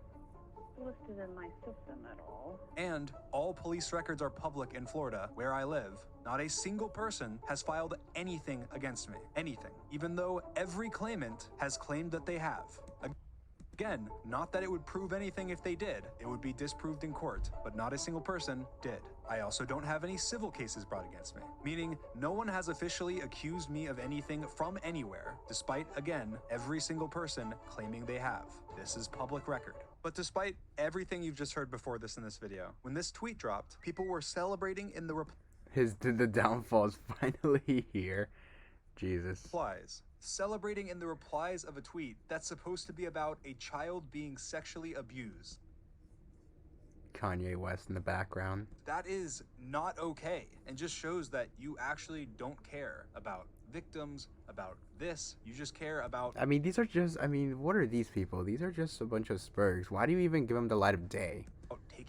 listed in my system at all. And all police records are public in Florida, where I live. Not a single person has filed anything against me. Anything. Even though every claimant has claimed that they have. Again, not that it would prove anything if they did. It would be disproved in court, but not a single person did. I also don't have any civil cases brought against me, meaning no one has officially accused me of anything from anywhere, despite, again, every single person claiming they have. This is public record. But despite everything you've just heard before this in this video, when this tweet dropped, people were celebrating in the the downfall is finally here. Jesus. replies. Celebrating in the replies of a tweet that's supposed to be about a child being sexually abused. Kanye West in the background. That is not okay, and just shows that you actually don't care about victims, about this. You just care about... I mean, these are just, what are these people? These are just a bunch of spurgs. Why do you even give them the light of day?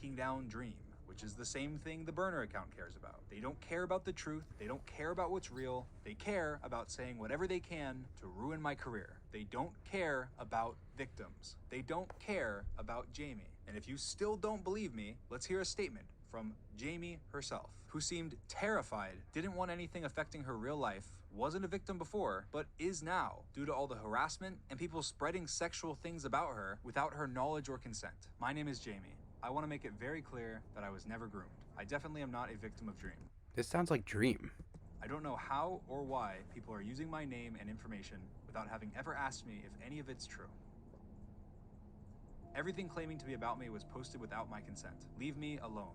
taking down Dream, which is the same thing the burner account cares about. They don't care about the truth. They don't care about what's real. They care about saying whatever they can to ruin my career. They don't care about victims. They don't care about Jamie. And if you still don't believe me, let's hear a statement from Jamie herself, who seemed terrified, didn't want anything affecting her real life, wasn't a victim before, but is now, due to all the harassment and people spreading sexual things about her without her knowledge or consent. My name is Jamie. I want to make it very clear that I was never groomed. I definitely am not a victim of Dream. This sounds like Dream. I don't know how or why people are using my name and information without having ever asked me if any of it's true. Everything claiming to be about me was posted without my consent. Leave me alone.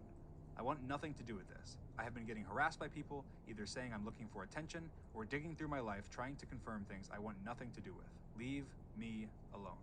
I want nothing to do with this. I have been getting harassed by people, either saying I'm looking for attention or digging through my life trying to confirm things I want nothing to do with. Leave me alone.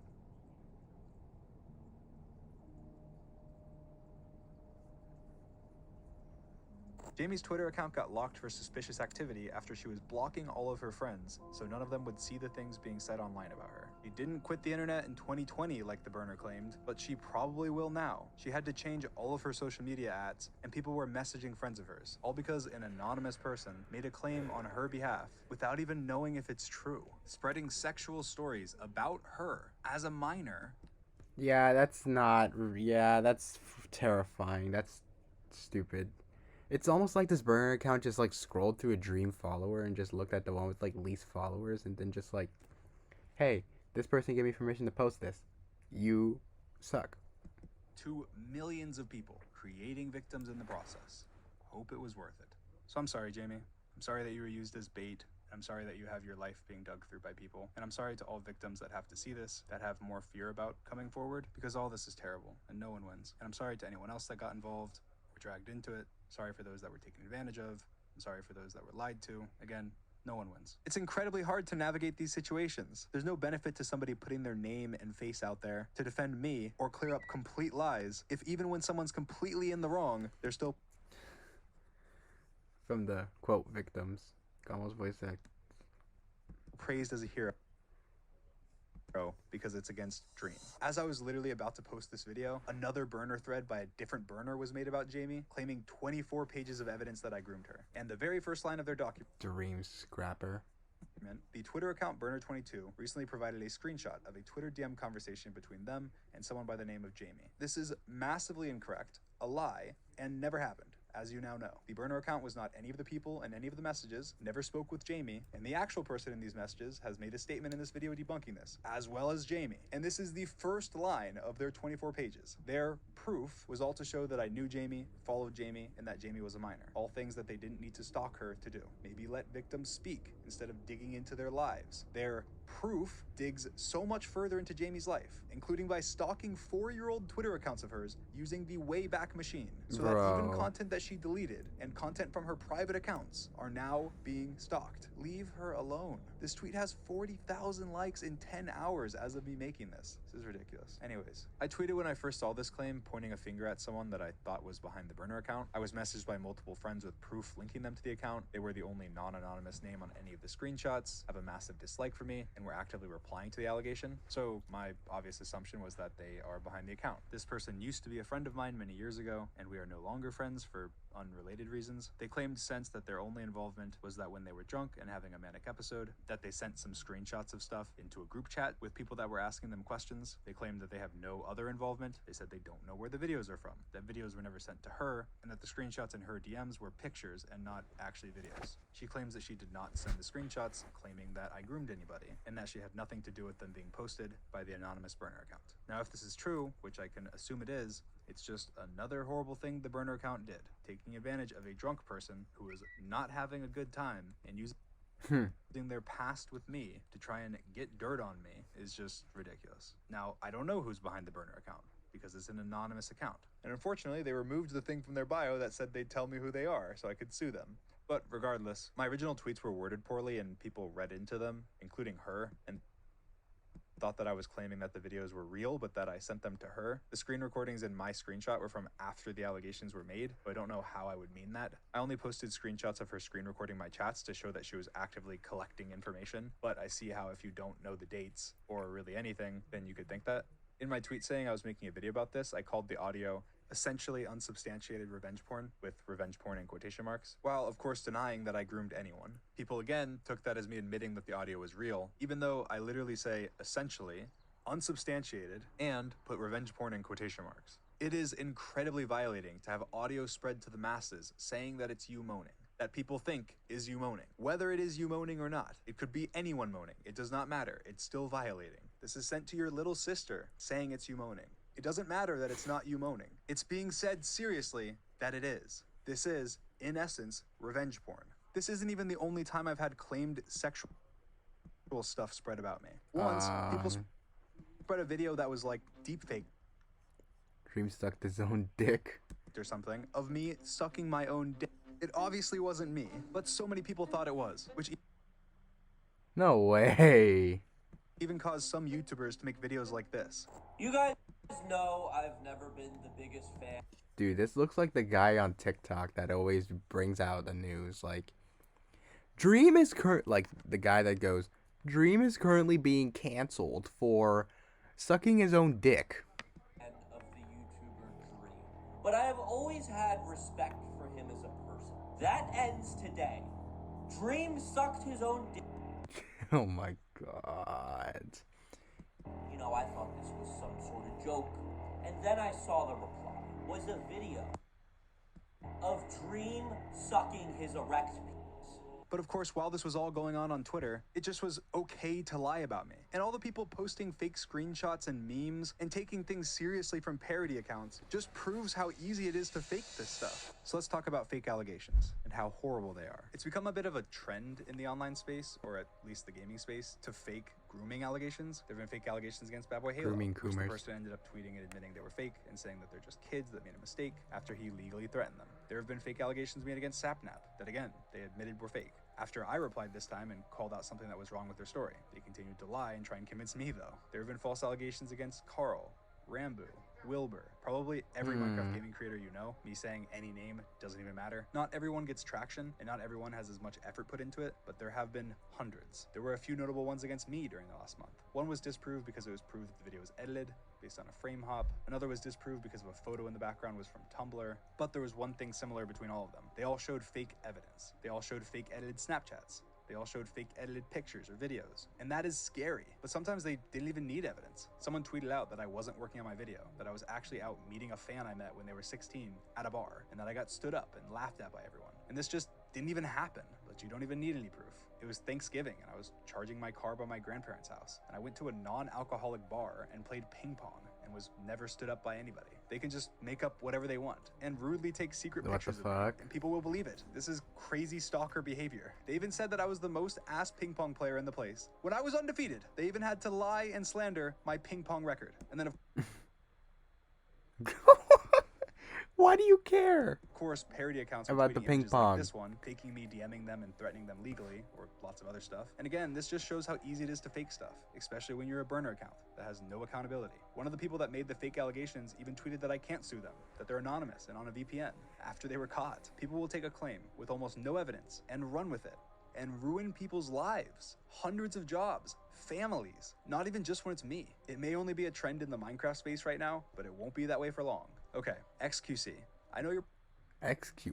Jamie's Twitter account got locked for suspicious activity after she was blocking all of her friends, so none of them would see the things being said online about her. She didn't quit the internet in 2020 like the burner claimed, but she probably will now. She had to change all of her social media ads, and people were messaging friends of hers, all because an anonymous person made a claim on her behalf without even knowing if it's true, spreading sexual stories about her as a minor. Yeah, that's terrifying. That's stupid. It's almost like this burner account just like scrolled through a Dream follower and just looked at the one with like least followers and then just like, hey, this person gave me permission to post this. You suck. To millions of people, creating victims in the process. Hope it was worth it. So I'm sorry, Jamie. I'm sorry that you were used as bait. I'm sorry that you have your life being dug through by people. And I'm sorry to all victims that have to see this, that have more fear about coming forward, because all this is terrible and no one wins. And I'm sorry to anyone else that got involved or dragged into it. Sorry for those that were taken advantage of. I'm sorry for those that were lied to. Again, No one wins. It's incredibly hard to navigate these situations. There's no benefit to somebody putting their name and face out there to defend me or clear up complete lies if even when someone's completely in the wrong, they're still From the quote victims, Gumball's voice act. praised as a hero because it's against Dream. As I was literally about to post this video, another burner thread by a different burner was made about Jamie, claiming 24 pages of evidence that I groomed her. And the very first line of their document, Dream scrapper. the Twitter account Burner22 recently provided a screenshot of a Twitter DM conversation between them and someone by the name of Jamie. This is massively incorrect, a lie, and never happened. As you now know, the burner account was not any of the people in any of the messages, never spoke with Jamie, and the actual person in these messages has made a statement in this video debunking this, as well as Jamie. And this is the first line of their 24 pages. Their proof was all to show that I knew Jamie, followed Jamie, and that Jamie was a minor. All things that they didn't need to stalk her to do. Maybe let victims speak instead of digging into their lives. Their proof digs so much further into Jamie's life, including by stalking 4-year-old Twitter accounts of hers using the Wayback Machine, so that even content that she deleted and content from her private accounts are now being stalked. Leave her alone. This tweet has 40,000 likes in 10 hours as of me making this. This is ridiculous. Anyways, I tweeted when I first saw this claim, pointing a finger at someone that I thought was behind the burner account. I was messaged by multiple friends with proof linking them to the account. They were the only non-anonymous name on any of the screenshots, have a massive dislike for me, and were actively replying to the allegation. So my obvious assumption was that they are behind the account. This person used to be a friend of mine many years ago, and we are no longer friends for unrelated reasons. They claimed since that their only involvement was that when they were drunk and having a manic episode, that they sent some screenshots of stuff into a group chat with people that were asking them questions. They claimed that they have no other involvement. They said they don't know where the videos are from, that videos were never sent to her, and that the screenshots in her DMs were pictures and not actually videos. She claims that she did not send the screenshots, claiming that I groomed anybody, and that she had nothing to do with them being posted by the anonymous burner account. Now, if this is true, which I can assume it is, it's just another horrible thing the burner account did, taking advantage of a drunk person who was not having a good time and using their past with me to try and get dirt on me is just ridiculous. Now, I don't know who's behind the burner account because it's an anonymous account. And unfortunately, they removed the thing from their bio that said they'd tell me who they are so I could sue them. But regardless, my original tweets were worded poorly and people read into them, including her, and thought that I was claiming that the videos were real, but that I sent them to her. The screen recordings in my screenshot were from after the allegations were made, so I don't know how I would mean that. I only posted screenshots of her screen recording my chats to show that she was actively collecting information, but I see how if you don't know the dates or really anything, then you could think that. In my tweet saying I was making a video about this, I called the audio essentially unsubstantiated revenge porn, with revenge porn in quotation marks, while of course denying that I groomed anyone. People again took that as me admitting that the audio was real, even though I literally say essentially, unsubstantiated, and put revenge porn in quotation marks. It is incredibly violating to have audio spread to the masses saying that it's you moaning, that people think is you moaning. Whether it is you moaning or not, it could be anyone moaning. It does not matter. It's still violating. This is sent to your little sister saying it's you moaning. It doesn't matter that it's not you moaning. It's being said seriously that it is. This is, in essence, revenge porn. This isn't even the only time I've had claimed sexual stuff spread about me. Once, people spread a video that was like deepfake. Dream sucked his own dick. Or something, of me sucking my own dick. It obviously wasn't me, but so many people thought it was, which No way. even caused some YouTubers to make videos like this. You guys know I've never been the biggest fan. Dude, this looks like the guy on TikTok that always brings out the news. Like, Dream is like the guy that goes, Dream is currently being canceled for sucking his own dick. Of the YouTuber Dream. But I have always had respect for him as a person. That ends today. Dream sucked his own dick. Oh my god. You know, I thought this was some sort of joke. And then I saw the reply. Was a video of Dream sucking his erect penis. But of course, while this was all going on Twitter, it just was okay to lie about me. And all the people posting fake screenshots and memes and taking things seriously from parody accounts just proves how easy it is to fake this stuff. So let's talk about fake allegations and how horrible they are. It's become a bit of a trend in the online space, or at least the gaming space, to fake grooming allegations. There have been fake allegations against Bad Boy Halo, Grooming which the groomers. person ended up tweeting and admitting they were fake and saying that they're just kids that made a mistake after he legally threatened them. There have been fake allegations made against Sapnap that, again, they admitted were fake. After I replied this time and called out something that was wrong with their story. They continued to lie and try and convince me, though. There have been false allegations against Carl, Rambu, Wilbur, probably every Minecraft gaming creator you know. Me saying any name doesn't even matter. Not everyone gets traction, and not everyone has as much effort put into it, but there have been hundreds. There were a few notable ones against me during the last month. One was disproved because it was proved that the video was edited, based on a frame hop. Another was disproved because of a photo in the background was from Tumblr. But there was one thing similar between all of them. They all showed fake evidence. They all showed fake edited Snapchats. They all showed fake edited pictures or videos. And that is scary. But sometimes they didn't even need evidence. Someone tweeted out that I wasn't working on my video, that I was actually out meeting a fan I met when they were 16 at a bar, and that I got stood up and laughed at by everyone. And this just didn't even happen, but you don't even need any proof. It was Thanksgiving, and I was charging my car by my grandparents' house, and I went to a non-alcoholic bar and played ping pong and was never stood up by anybody. They can just make up whatever they want and rudely take secret pictures of me, and people will believe it. This is crazy stalker behavior. They even said that I was the most ass ping pong player in the place when I was undefeated. They even had to lie and slander my ping pong record. And then Why do you care? Of course, parody accounts about the ping pong? Like this one, faking me, DMing them, and threatening them legally, or lots of other stuff. And again, this just shows how easy it is to fake stuff, especially when you're a burner account that has no accountability. One of the people that made the fake allegations even tweeted that I can't sue them, that they're anonymous and on a VPN after they were caught. People will take a claim with almost no evidence and run with it and ruin people's lives, hundreds of jobs, families, not even just when it's me. It may only be a trend in the Minecraft space right now, but it won't be that way for long. Okay, XQC. I know you're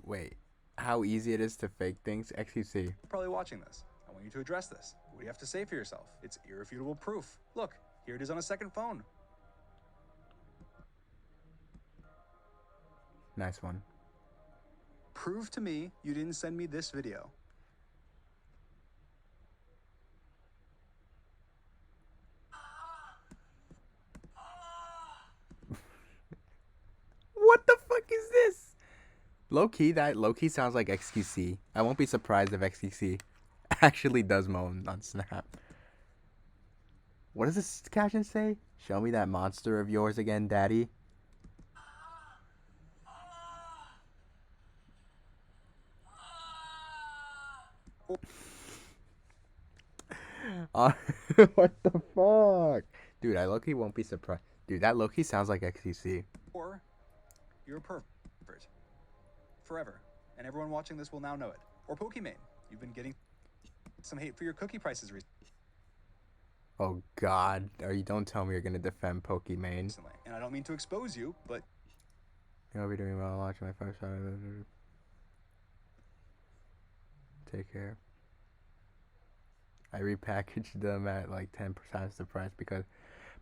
Wait, how easy it is to fake things? XQC. probably watching this. I want you to address this. What do you have to say for yourself? It's irrefutable proof. Look, here it is on a second phone. Nice one. Prove to me you didn't send me this video. What the fuck is this? Low-key sounds like XQC. I won't be surprised if XQC actually does moan on Snap. What does this caption say? Show me that monster of yours again, daddy. What the fuck? Dude, I low-key won't be surprised. Dude, that low-key sounds like XQC. Or you're a pervert. Forever. And everyone watching this will now know it. Or Pokimane. You've been getting some hate for your cookie prices recently. Oh god, don't tell me you're gonna defend Pokimane. And I don't mean to expose you, but I'll be doing well watching my first shot. Take care. I repackaged them at like 10% the price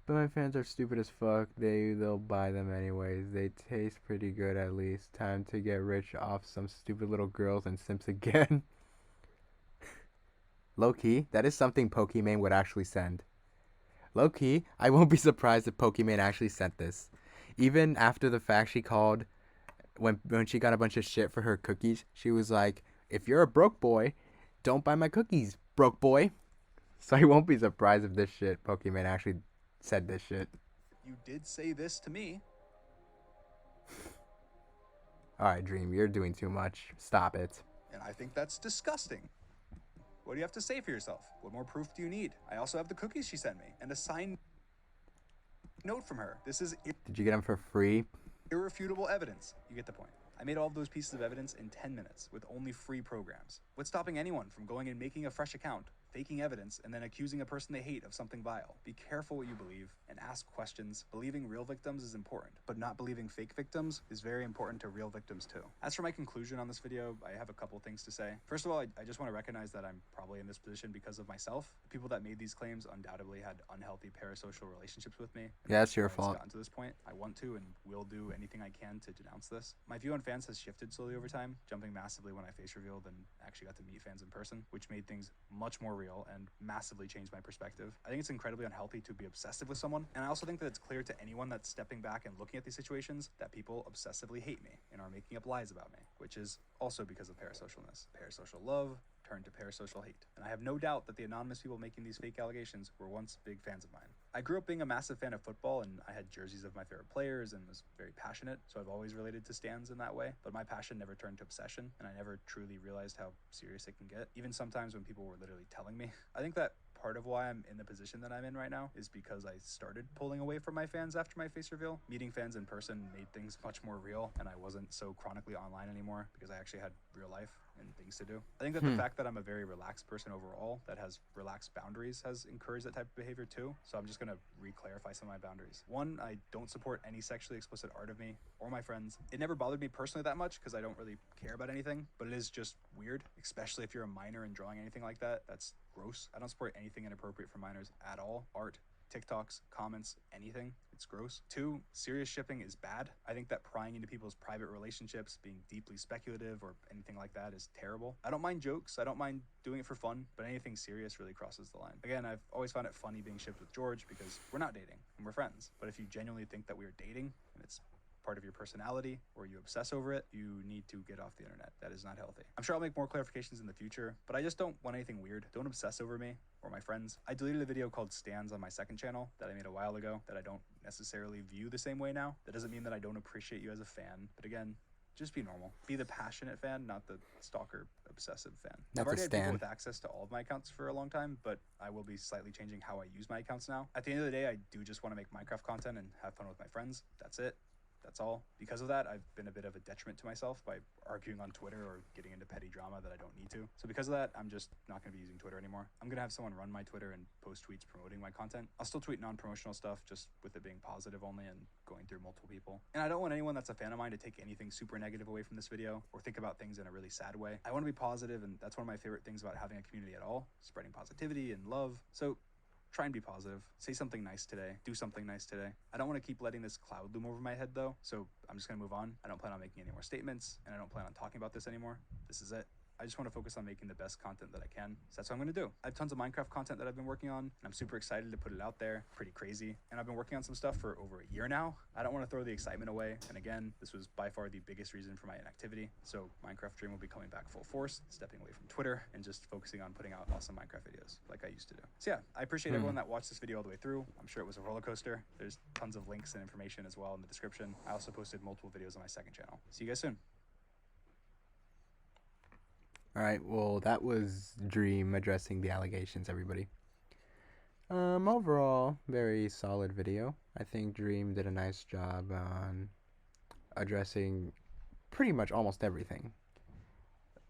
but my fans are stupid as fuck. They'll buy them anyways. They taste pretty good at least. Time to get rich off some stupid little girls and simps again. Low-key, that is something Pokimane would actually send. Low-key, I won't be surprised if Pokimane actually sent this. Even after the fact she called, when she got a bunch of shit for her cookies, she was like, if you're a broke boy, don't buy my cookies, broke boy. So I won't be surprised if this shit, Pokimane actually said this shit. you did say this to me. Alright, Dream, you're doing too much. Stop it. And I think that's disgusting. What do you have to say for yourself? What more proof do you need? I also have the cookies she sent me and a signed note from her. This is Did you get them for free? irrefutable evidence. You get the point. I made all of those pieces of evidence in 10 minutes with only free programs. What's stopping anyone from going and making a fresh account, faking evidence, and then accusing a person they hate of something vile? Be careful what you believe and ask questions. Believing real victims is important, but not believing fake victims is very important to real victims too. As for my conclusion on this video, I have a couple things to say. First of all, I just want to recognize that I'm probably in this position because of myself. The people that made these claims undoubtedly had unhealthy parasocial relationships with me. Yeah, it's your It's fault. gotten to this point. I want to and will do anything I can to denounce this. My view on fans has shifted slowly over time, jumping massively when I face revealed and actually got to meet fans in person, which made things much more real and massively changed my perspective. I think it's incredibly unhealthy to be obsessive with someone, and I also think that it's clear to anyone that's stepping back and looking at these situations that people obsessively hate me and are making up lies about me, which is also because of parasocialness. Parasocial love turned to parasocial hate. And I have no doubt that the anonymous people making these fake allegations were once big fans of mine. I grew up being a massive fan of football, and I had jerseys of my favorite players and was very passionate, so I've always related to stands in that way. But my passion never turned to obsession, and I never truly realized how serious it can get, even sometimes when people were literally telling me. I think that part of why I'm in the position that I'm in right now is because I started pulling away from my fans after my face reveal. Meeting fans in person made things much more real, and I wasn't so chronically online anymore because I actually had real life and things to do. I think that the fact that I'm a very relaxed person overall that has relaxed boundaries has encouraged that type of behavior too. So I'm just gonna re-clarify some of my boundaries. One, I don't support any sexually explicit art of me or my friends. It never bothered me personally that much because I don't really care about anything, but it is just weird, especially if you're a minor and drawing anything like that. That's gross. I don't support anything inappropriate for minors at all. Art, TikToks, comments, anything. It's gross. Two, serious shipping is bad. I think that prying into people's private relationships, being deeply speculative or anything like that is terrible. I don't mind jokes. I don't mind doing it for fun, but anything serious really crosses the line. Again, I've always found it funny being shipped with George because we're not dating and we're friends. But if you genuinely think that we are dating and it's part of your personality or you obsess over it, you need to get off the internet. That is not healthy. I'm sure I'll make more clarifications in the future, but I just don't want anything weird. Don't obsess over me or my friends. I deleted a video called Stands on my second channel that I made a while ago that I don't necessarily view the same way now. That doesn't mean that I don't appreciate you as a fan, but again, just be normal. Be the passionate fan, not the stalker obsessive fan. I've already had people with access to all of my accounts for a long time, but I will be slightly changing how I use my accounts now. At the end of the day, I do just want to make Minecraft content and have fun with my friends. That's it. That's all. Because of that, I've been a bit of a detriment to myself by arguing on Twitter or getting into petty drama that I don't need to. So because of that, I'm just not going to be using Twitter anymore. I'm going to have someone run my Twitter and post tweets promoting my content. I'll still tweet non-promotional stuff, just with it being positive only and going through multiple people. And I don't want anyone that's a fan of mine to take anything super negative away from this video or think about things in a really sad way. I want to be positive, and that's one of my favorite things about having a community at all, spreading positivity and love. So try and be positive. Say something nice today. Do something nice today. I don't want to keep letting this cloud loom over my head though, so I'm just going to move on. I don't plan on making any more statements, and I don't plan on talking about this anymore. This is it. I just want to focus on making the best content that I can. So that's what I'm going to do. I have tons of Minecraft content that I've been working on, and I'm super excited to put it out there. Pretty crazy. And I've been working on some stuff for over a year now. I don't want to throw the excitement away. And again, this was by far the biggest reason for my inactivity. So Minecraft Dream will be coming back full force, stepping away from Twitter, and just focusing on putting out awesome Minecraft videos like I used to do. So yeah, I appreciate everyone that watched this video all the way through. I'm sure it was a roller coaster. There's tons of links and information as well in the description. I also posted multiple videos on my second channel. See you guys soon. Alright, well, that was Dream addressing the allegations, everybody. Overall, very solid video. I think Dream did a nice job on addressing pretty much almost everything.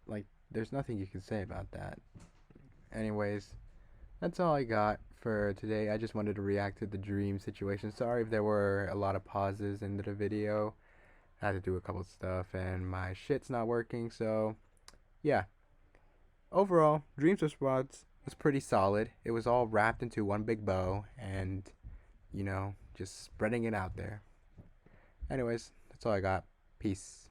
Like, there's nothing you can say about that. Anyways, that's all I got for today. I just wanted to react to the Dream situation. Sorry if there were a lot of pauses in the video. I had to do a couple stuff, and my shit's not working, so yeah. Overall, Dream's response was pretty solid. It was all wrapped into one big bow and, you know, just spreading it out there. Anyways, that's all I got. Peace.